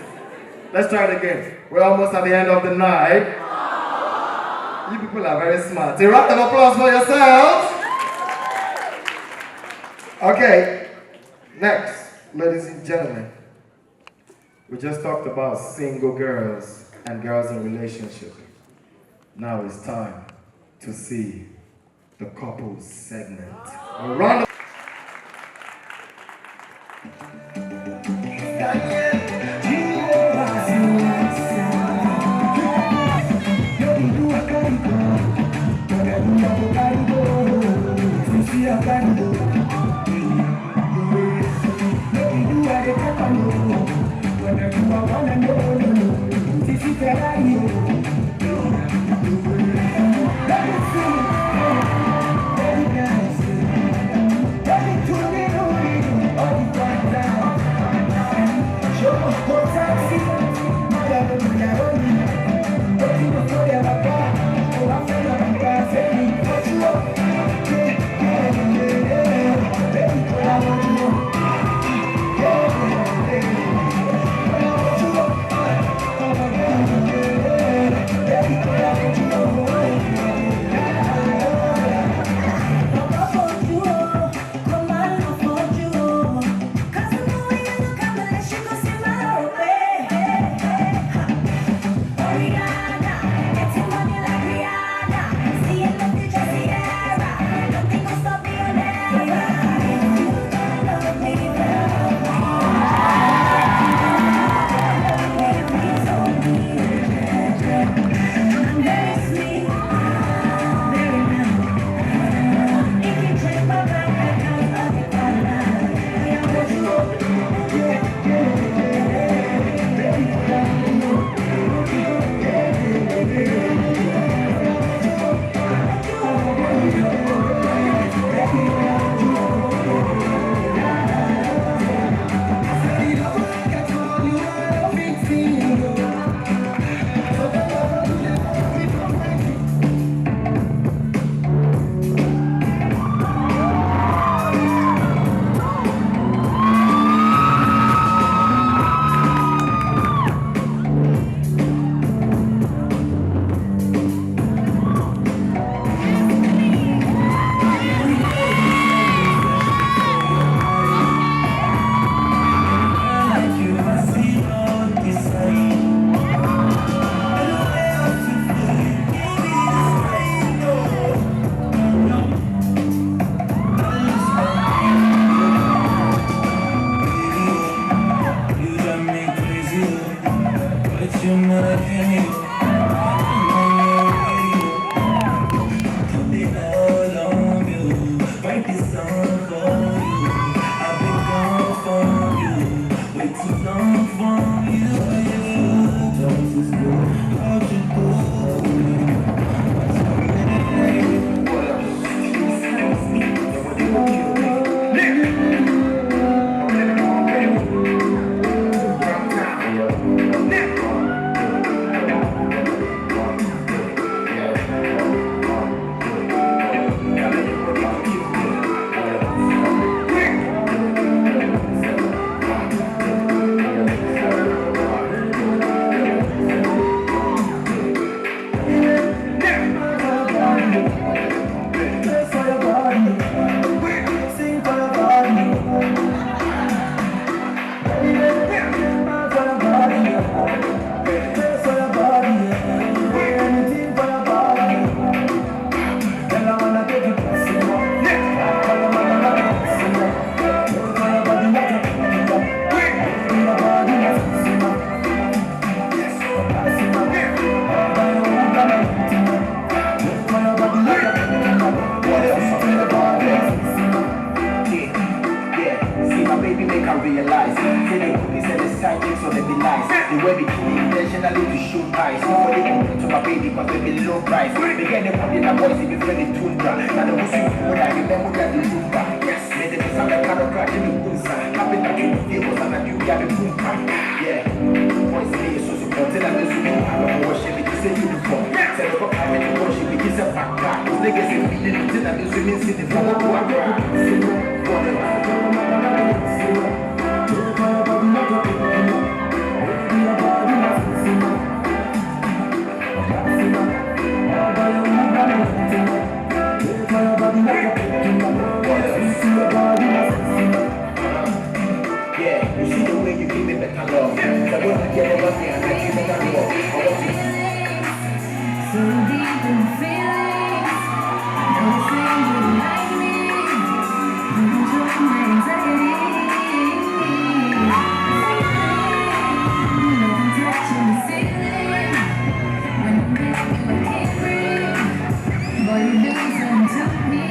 Let's try it again. We're almost at the end of the night. You people are very smart. A round of applause for yourselves. Okay, next, ladies and gentlemen. We just talked about single girls and girls in relationships. Now it's time to see the couples segment. A round of way because they be low price. They get the money that boys even spend the tundra. Now the pussy would have remember that the tundra. Yes, made the sound that kind of crash in the punsa. Happen that you feel was and that you got the punka. Yeah, boys say so supported and this will have a worship it to say uniform. Set up a family worship it is a backpack. Those niggas say we didn't do that, this women see the form of yeah, you see the way you give me better love. I want to get over here and I give better love. I want to so deep in feelings. Don't say you like me. You drop my anxiety. Nothing touching the ceiling. When I'm with you, I can't breathe. Boy, you do something to me.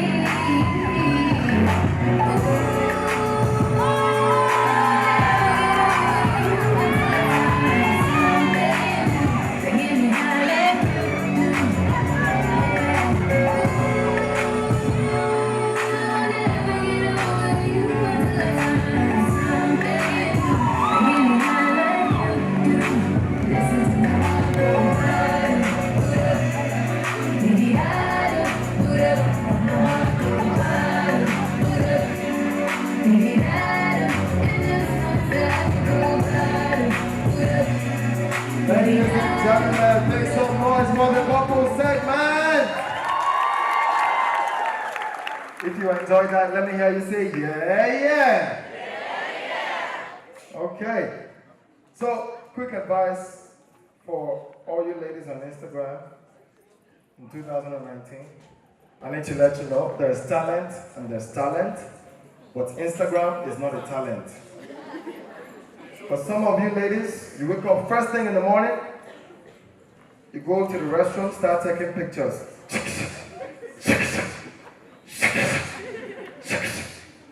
Ladies and gentlemen, make some noise for the vocal segment. If you enjoyed that, let me hear you say yeah. Okay. So, quick advice for all you ladies on Instagram in 2019. I need to let you know there's talent and there's talent, but Instagram is not a talent. For some of you ladies, you wake up first thing in the morning, you go to the restroom, start taking pictures.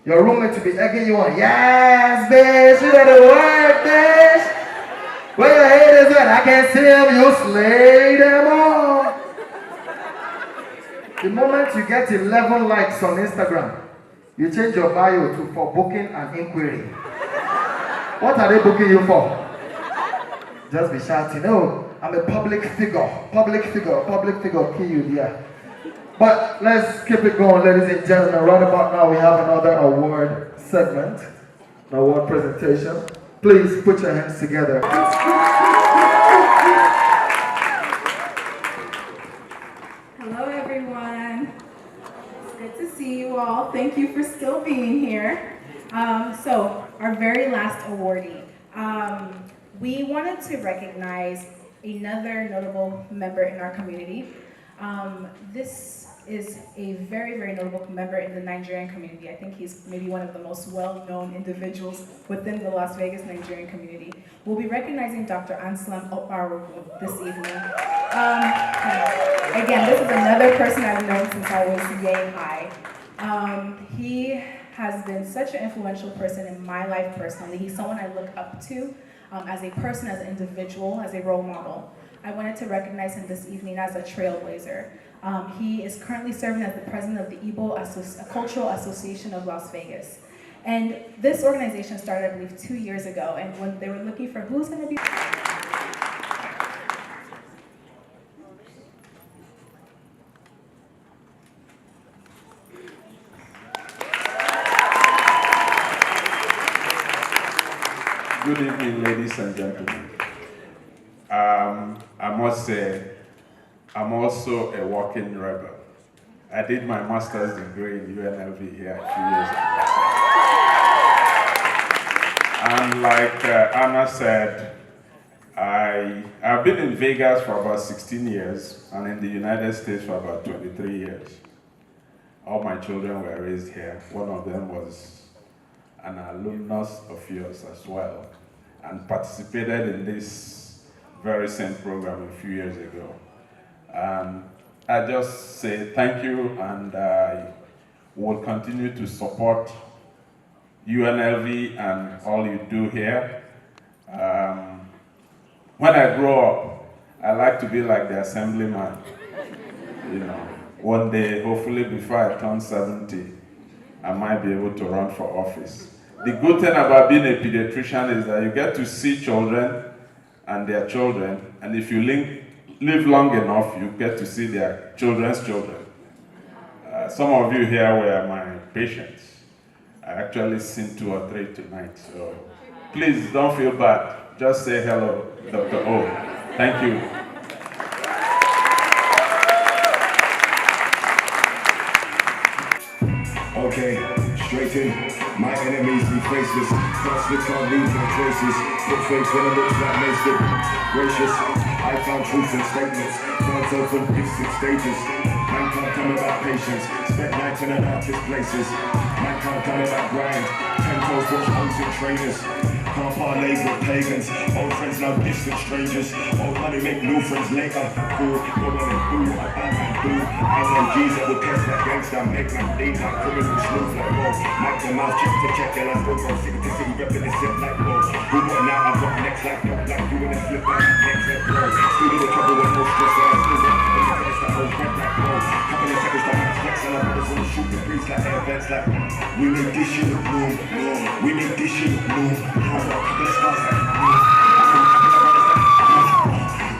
Your roommate will be egging you on. Yes, bitch, you better work, bitch. Where your head is at? I can't see them. You slay them all. The moment you get 11 likes on Instagram, you change your bio to for booking and inquiry. What are they booking you for? Just be shouting, oh, I'm a public figure, kill you there. But let's keep it going, ladies and gentlemen. Right about now, we have another award segment, an award presentation. Please put your hands together. Hello, everyone. It's good to see you all. Thank you for still being here. So, our very last awardee. We wanted to recognize another notable member in our community. This is a very, very notable member in the Nigerian community. I think he's maybe one of the most well-known individuals within the Las Vegas Nigerian community. We'll be recognizing Dr. Anselm Okparogu this evening. Again, this is another person I've known since I was yay high. He has been such an influential person in my life personally. He's someone I look up to as a person, as an individual, as a role model. I wanted to recognize him this evening as a trailblazer. He is currently serving as the president of the Igbo Cultural Association of Las Vegas. And this organization started, I believe, 2 years ago, and when they were looking for who's going to be... Good evening, ladies and gentlemen. I must say, I'm also a walking rebel. I did my master's degree in UNLV here a few years ago. And like Anna said, I've been in Vegas for about 16 years and in the United States for about 23 years. All my children were raised here. One of them was an alumnus of yours as well, and participated in this very same program a few years ago. I just say thank you, and I will continue to support UNLV and all you do here. When I grow up, I like to be like the assemblyman. You know, one day, hopefully before I turn 70, I might be able to run for office. The good thing about being a pediatrician is that you get to see children and their children, and if you live long enough, you get to see their children's children. Some of you here were my patients. I actually seen 2 or 3 tonight, so please don't feel bad. Just say hello, Dr. O. Thank you. Okay, straight in. My enemies be faceless. First look can't leave no traces. Put faith when it looks like nasted. Gracious, I found truth in statements. Thoughts open, distant stages. Man can't tell me about patience. Spent nights in the darkest places. Man can't tell me about grind. 10 toes watch homes and trainers. Can't parlay with pagans. Old friends now distant strangers. Old money make new friends later. Cool, go on and do what I can do. I know G's that will test that gangsta. Make my day like criminal smooth like whoa. Mic the mouth check to check and I still go city to city reppin' the zip like whoa. Who what now? I got next like dog like you in a slip like next like bro. Still in the trouble with no stress and I still got the finish that whole breath like whoa. Couple of seconds to max flex and I brothers wanna shoot the breeze like air vents like we make this shit look bloom. We make this shit look bloom.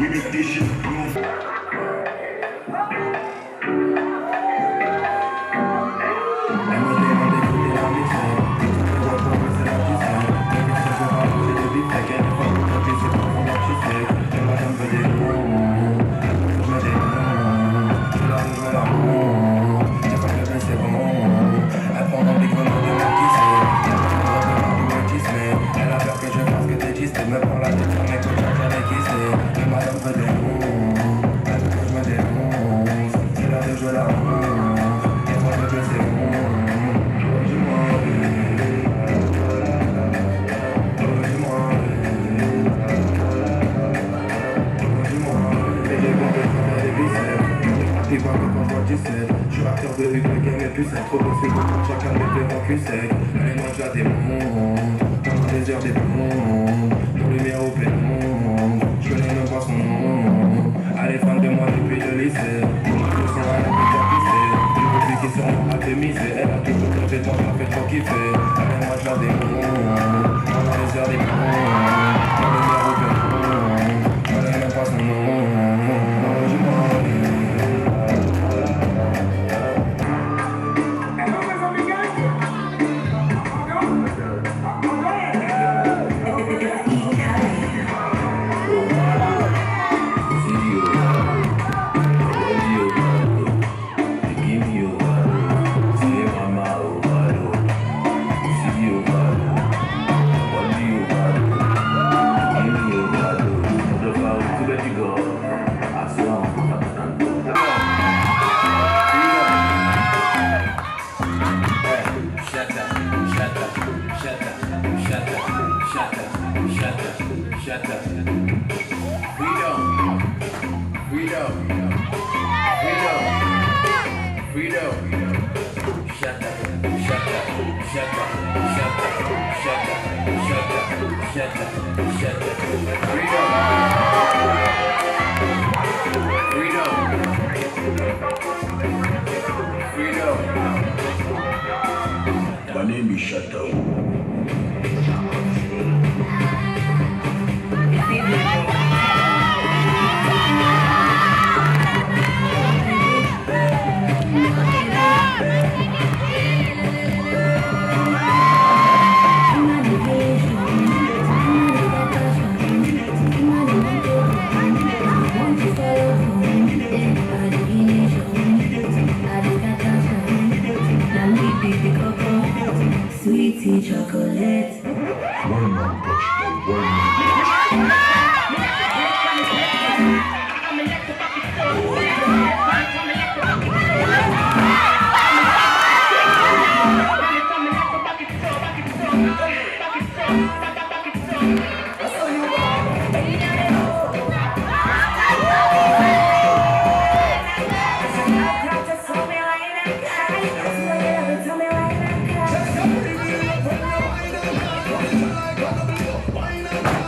We make this shit move. Je suis acteur de rue, le game est plus trop bossé pour chacun des deux en cul sec. Allez, moi je la démonte, dans les heures des plombs, nos lumières au plein monde, je connais même pas son nom. Elle est fan de moi depuis le lycée, tous sont à la plus tapissée, les produits qui seront atémisés, elle a toujours cloché, moi je la fais trop kiffer. Allez, moi je la démonte, dans les heures des plombs, nos lumières au plein monde, je connais même pas son nom. My name is Shadow. Sweetie chocolate. One man touch the one man Tell me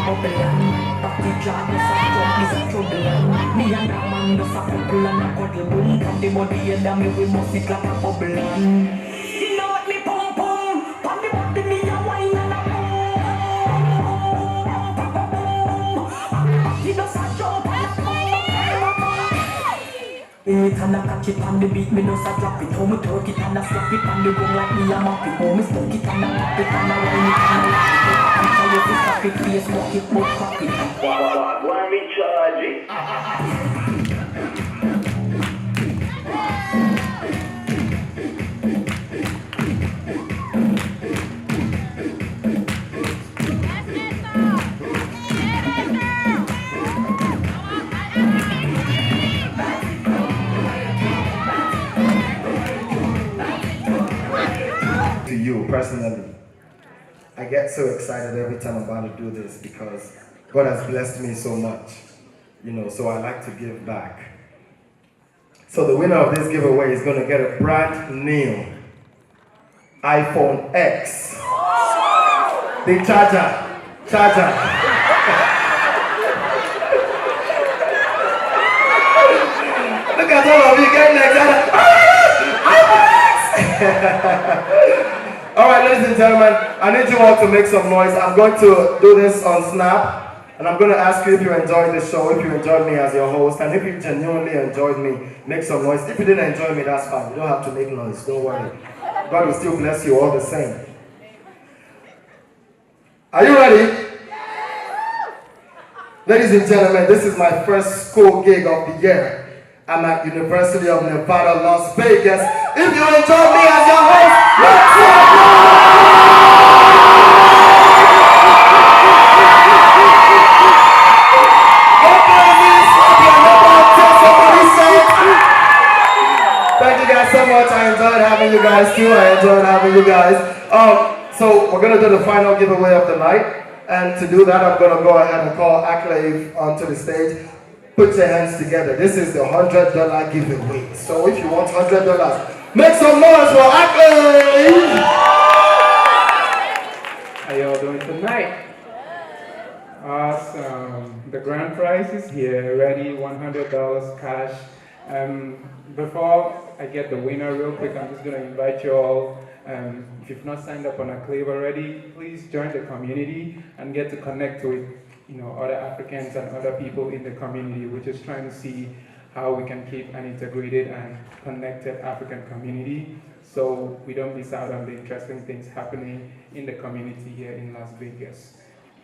bubble and party job is a job is a trouble and me and that man just a couple and a cuddle boom from the body and me we must it like a bubble and you know what me pum pum from the body me a wine and a boom he just a jump and a boom it and a catch it on the beat, me just a drop it. How me twerk it and a slap it on the ground like me a mop it. How me stuck it and a pop it and a wine it and a lock it. I'm try to stop it, face walk it, but crack it. Why me charge it? To you personally, I get so excited every time I'm about to do this because God has blessed me so much, so I like to give back. So the winner of this giveaway is going to get a brand new iPhone X. The charger. Look at all of you getting excited. All right, ladies and gentlemen, I need you all to make some noise. I'm going to do this on Snap, and I'm going to ask you if you enjoyed the show, if you enjoyed me as your host, and if you genuinely enjoyed me, make some noise. If you didn't enjoy me, that's fine. You don't have to make noise. Don't worry. God will still bless you all the same. Are you ready? Ladies and gentlemen, this is my first school gig of the year. I'm at University of Nevada, Las Vegas. If you enjoyed me as your host, let's Thank you guys so much. I enjoyed having you guys too. I enjoyed having you guys. So we're gonna do the final giveaway of the night. And to do that, I'm gonna go ahead and call Acclave onto the stage. Put your hands together. This is the $100 giveaway. So if you want $100, make some noise for Acclave! How y'all doing tonight? Awesome. The grand prize is here, ready, $100 cash. Before I get the winner real quick, I'm just going to invite you all, if you've not signed up on Acclave already, please join the community and get to connect with other Africans and other people in the community. We're just trying to see how we can keep an integrated and connected African community so we don't miss out on the interesting things happening in the community here in Las Vegas.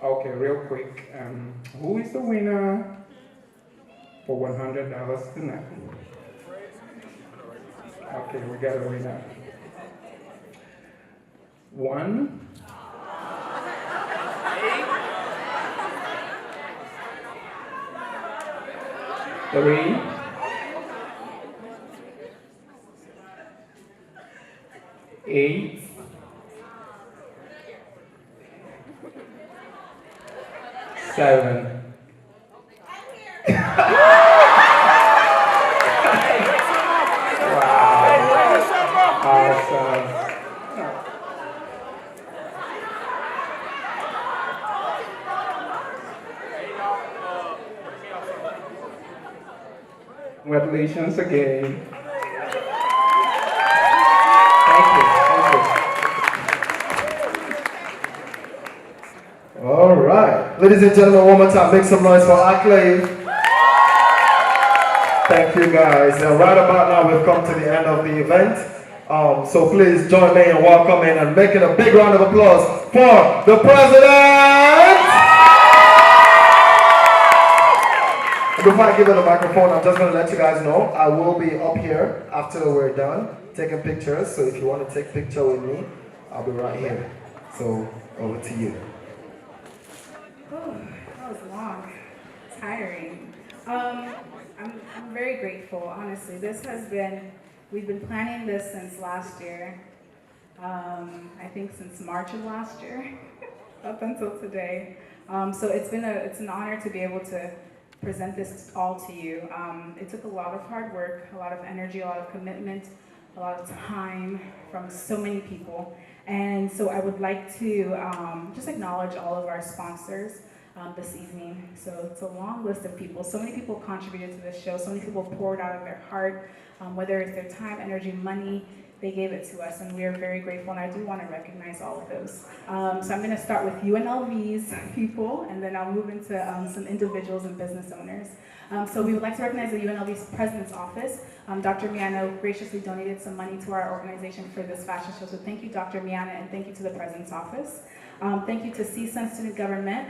Okay, real quick, who is the winner for $100 tonight? Okay, we got a winner. 1, 3, 8, 7. Congratulations again. Thank you. All right. Ladies and gentlemen, one more time, make some noise for Acclave. Thank you guys. And right about now, we've come to the end of the event. So please join me in welcoming and making a big round of applause for the president. Before I give her the microphone, I'm just going to let you guys know I will be up here after we're done taking pictures. So if you want to take a picture with me, I'll be right here. So over to you. Oh, that was long, tiring. I'm very grateful, honestly. We've been planning this since last year. I think since March of last year, up until today. So it's an honor to be able to present this all to you. It took a lot of hard work, a lot of energy, a lot of commitment, a lot of time from so many people. And so I would like to just acknowledge all of our sponsors. this evening. So it's a long list of people. So many people contributed to this show. So many people poured out of their heart, whether it's their time, energy, money. They gave it to us, and we are very grateful, and I do want to recognize all of those. So I'm going to start with UNLV's people, and then I'll move into some individuals and business owners. So we would like to recognize the UNLV's President's Office. Dr. Miana graciously donated some money to our organization for this fashion show, so thank you, Dr. Miana, and thank you to the President's Office. Thank you to CSUN Student Government.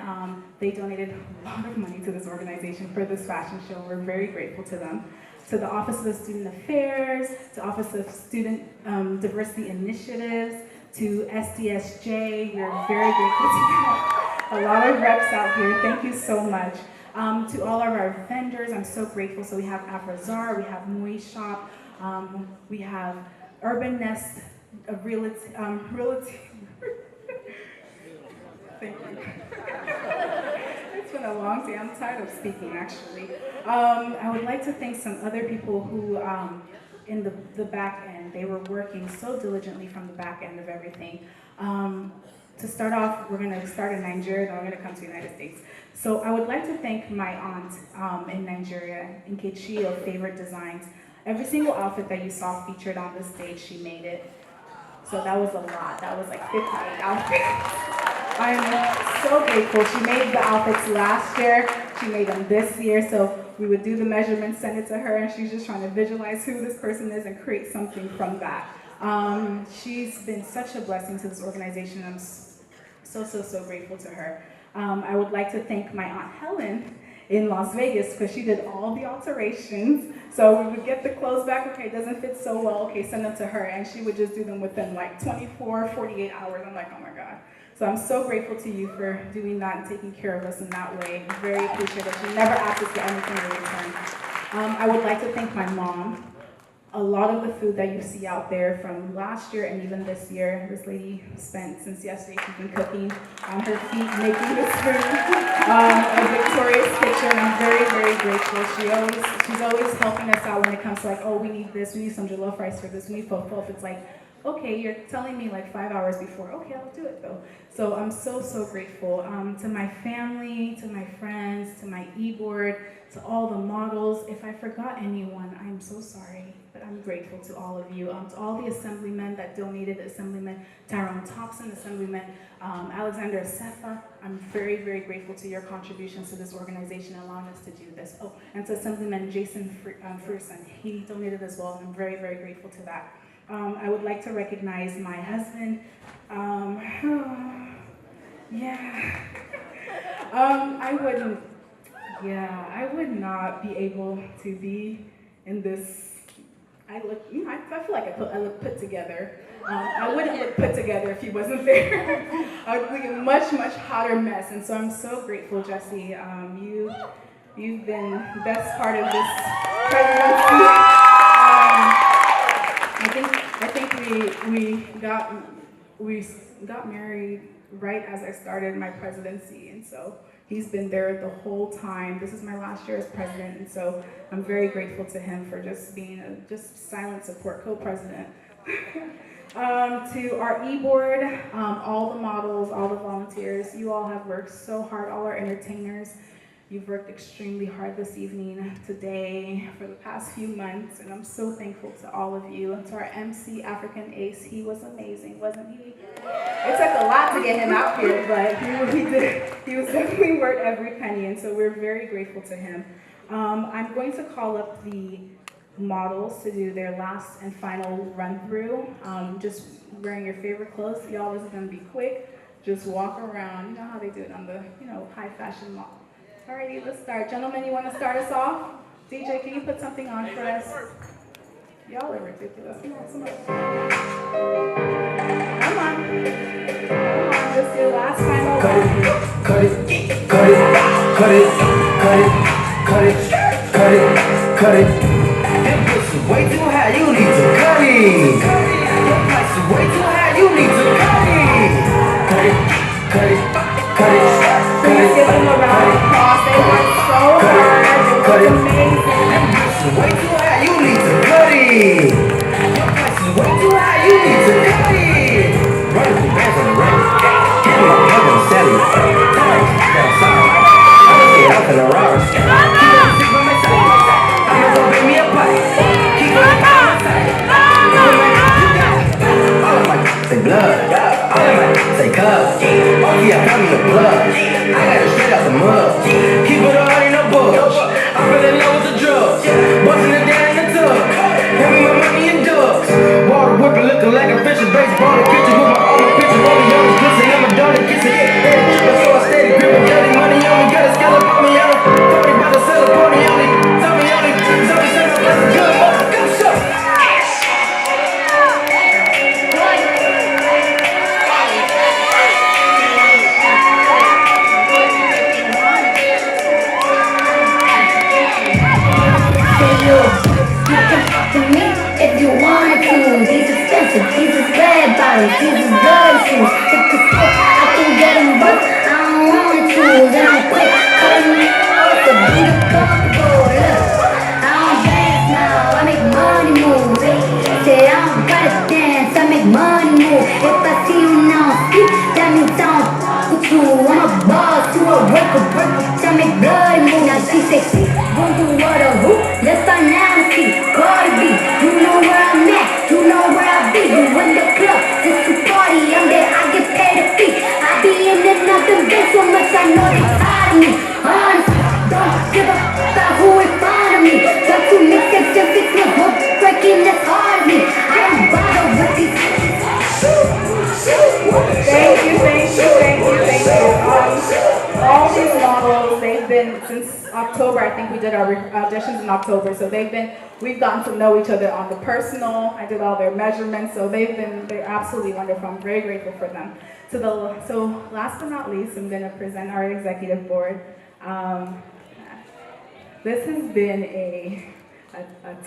They donated a lot of money to this organization for this fashion show. We're very grateful to them. To the Office of Student Affairs, to Office of Student Diversity Initiatives, to SDSJ, we're very grateful to you. A lot of reps out here, thank you so much. To all of our vendors, I'm so grateful. So we have Afroverse, we have Mui Shop, we have Urban Nest, Realty. Thank you. It's been a long day. I'm tired of speaking, actually. I would like to thank some other people who, in the back end, they were working so diligently from the back end of everything. To start off, we're going to start in Nigeria, then we're going to come to the United States. So I would like to thank my aunt in Nigeria, Nkechi of Favorite Designs. Every single outfit that you saw featured on the stage, she made it. So that was a lot. That was like 58 outfits. I'm so grateful. She made the outfits last year. She made them this year. So we would do the measurements, send it to her, and she's just trying to visualize who this person is and create something from that. She's been such a blessing to this organization. I'm so grateful to her. I would like to thank my Aunt Helen in Las Vegas because she did all the alterations. So we would get the clothes back, okay, it doesn't fit so well, okay, send them to her, and she would just do them within like 24, 48 hours. I'm like, oh my God. So I'm so grateful to you for doing that and taking care of us in that way. I'm very appreciative. She never asked us for anything in return. I would like to thank my mom. A lot of the food that you see out there from last year and even this year, this lady spent since yesterday, she's been cooking on her feet, making this food, a victorious kitchen. I'm very grateful. She's always helping us out when it comes to like, oh, we need this, we need some jollof rice for this, we need fofo. It's like, okay, you're telling me like 5 hours before, okay, I'll do it though. So I'm so grateful. To my family, to my friends, to my e-board, to all the models. If I forgot anyone, I'm so sorry. But I'm grateful to all of you, to all the assemblymen that donated, Assemblyman Tyrone Thompson, Assemblyman Alexander Asefa. I'm very grateful to your contributions to this organization, allowing us to do this. Oh, and to Assemblyman Jason Ferguson, he donated as well, and I'm very grateful to that. I would like to recognize my husband. I would not be able to be in this. I feel like I look put together. I wouldn't look put together if he wasn't there. I would be a much hotter mess. And so I'm so grateful, Jesse. You've been the best part of this presidency. I think we got married right as I started my presidency, and so he's been there the whole time. This is my last year as president, and so I'm very grateful to him for just being a silent support co-president. To our e-board, all the models, all the volunteers, you all have worked so hard, all our entertainers. You've worked extremely hard this evening, today, for the past few months, and I'm so thankful to all of you. And to our MC, African Ace, he was amazing, wasn't he? It took a lot to get him out here, but he was definitely worth every penny, and so we're very grateful to him. I'm going to call up the models to do their last and final run-through. Just wearing your favorite clothes. Y'all, this is going to be quick. Just walk around. You know how they do it on the high fashion model. Alrighty, let's start. Gentlemen, you want to start us off? DJ, can you put something on for us? Y'all are ridiculous. Come on. Come on, this is your last final one. Cut it. That pussy way too high, you need to cut it. That price is way too high, you need to cut it. Please give them a round of applause. They worked so hard. It was amazing. That price is way too high, you need to cut it. That price is way too high, you need to cut it. Running the bands on the record. Give me a sell it. say blood. Say cuz. Oh yeah, I'm in the blood. I got it straight out the mud. Keep it all in the bush. I fell in love with the drugs. Busting it down in the tub. Hand me my money in dubs. Water whipping, looking like a fish. Baseball in the kitchen with my armor picture. All the youngest glisten, I'm a daughter kissing. So I steady gripping dirty money on me. Got a scallop on me. I'm 40 by the cellar party only. Tell me only. Tell me something that's a good mother. Go show. If you wanted to, these expensive, these is red bottles, these is blood shoes. If the stick, I can get them both, I don't want to. Then I'm quick, cutting me off the beat of comfortable. Look, I don't dance now, I make money move. Say I don't gotta dance, I make money move. If I see you now speak, that means I don't fuck with you. I'm a boss, you a worker, I make bloody move. Now she say, gon' do what a who? Let's find out and see. Cardi B, you know where I'm at, you know where I be. You in the club, just to party, I'm there, I get paid a fee. I be in and out the bed so much, I know they tired of me. Honestly, don't give a fuck about who in front of me. Got to make them just fix my hook, breaking this hard of me. I don't bother with these. Thank you, thank you, thank you, thank you. All these models, they've been since October. I think we did our auditions in October, so we've gotten to know each other on the personal. I did all their measurements, so they're absolutely wonderful. I'm very grateful for them. So last but not least, I'm going to present our executive board. This has been a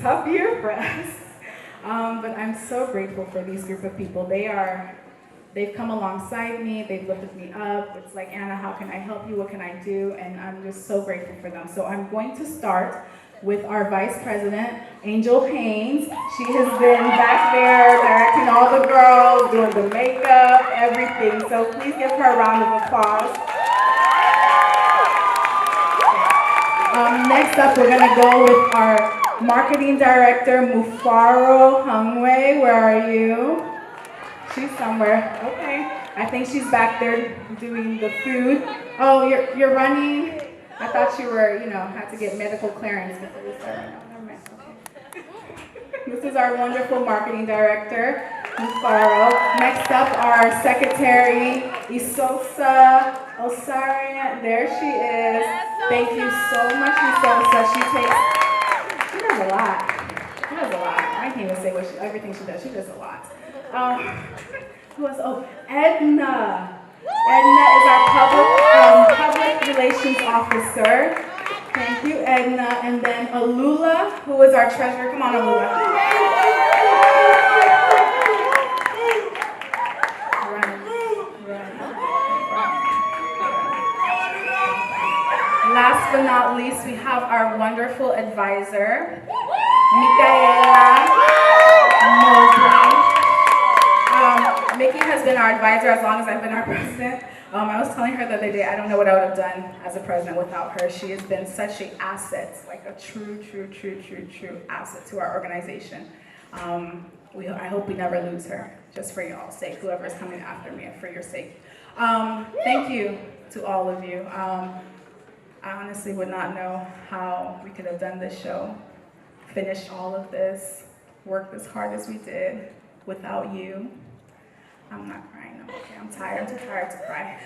tough year for us, but I'm so grateful for these group of people. They've come alongside me, they've lifted me up. It's like, Anna, how can I help you? What can I do? And I'm just so grateful for them. So I'm going to start with our Vice President, Angel Haynes. She has been back there directing all the girls, doing the makeup, everything. So please give her a round of applause. Next up, we're gonna go with our Marketing Director, Mufaro Hungwei. Where are you? She's somewhere. Okay. I think she's back there doing the food. Oh, you're running? I thought you were, had to get medical clearance before you started. No, never mind. Okay. This is our wonderful marketing director, Mufaro. Next up, our secretary, Isosa Osarian. There she is. Thank you so much, Isosa. She does a lot. She does a lot. I can't even say everything she does. She does a lot. Who else? Oh, Edna. Edna is our public relations officer. Thank you, Edna. And then Alula, who is our treasurer. Come on, Alula. Last but not least, we have our wonderful advisor, Micaela Mobley. Mickey has been our advisor as long as I've been our president. I was telling her the other day, I don't know what I would have done as a president without her. She has been such an asset, like a true asset to our organization. I hope we never lose her, just for y'all's sake, whoever's coming after me, and for your sake. Thank you to all of you. I honestly would not know how we could have done this show, finished all of this, worked as hard as we did without you. I'm not crying, I'm okay, I'm tired, I'm too tired to cry.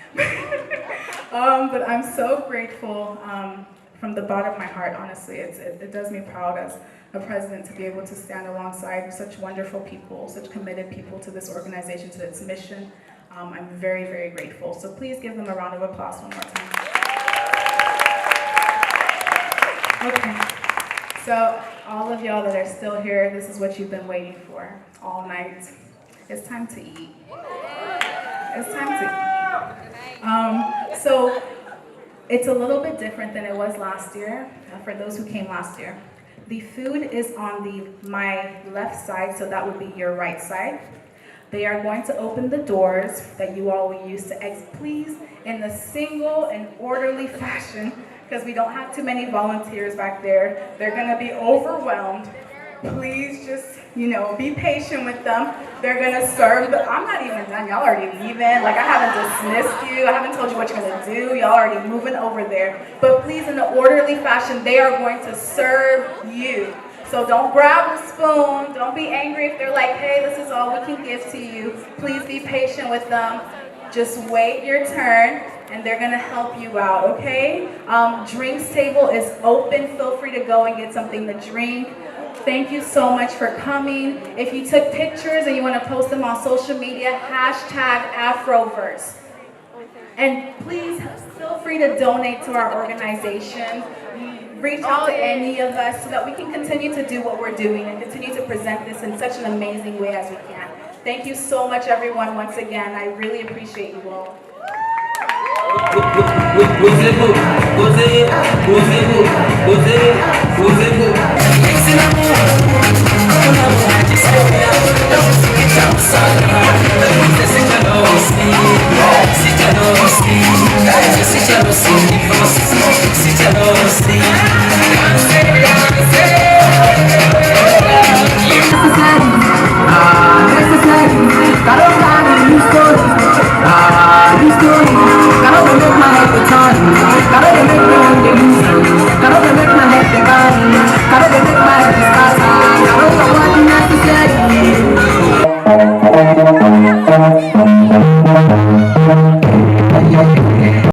But I'm so grateful from the bottom of my heart, honestly. It does me proud as a president to be able to stand alongside such wonderful people, such committed people to this organization, to its mission. I'm very, very grateful. So please give them a round of applause one more time. Okay, so all of y'all that are still here, this is what you've been waiting for all night. It's time to eat. It's time to eat. So it's a little bit different than it was last year, for those who came last year. The food is on my left side, so that would be your right side. They are going to open the doors that you all will use to exit, please, in a single and orderly fashion, because we don't have too many volunteers back there. They're gonna be overwhelmed. Please just, be patient with them. They're gonna serve, but I'm not even done. Y'all already leaving. Like, I haven't dismissed you. I haven't told you what you're gonna do. Y'all already moving over there. But please, in an orderly fashion, they are going to serve you. So don't grab a spoon. Don't be angry if they're like, hey, this is all we can give to you. Please be patient with them. Just wait your turn, and they're gonna help you out, okay? Drinks table is open. Feel free to go and get something to drink. Thank you so much for coming. If you took pictures and you want to post them on social media, hashtag Afroverse. And please feel free to donate to our organization. Reach out to any of us so that we can continue to do what we're doing and continue to present this in such an amazing way as we can. Thank you so much, everyone, once again. I really appreciate you all. Necessary.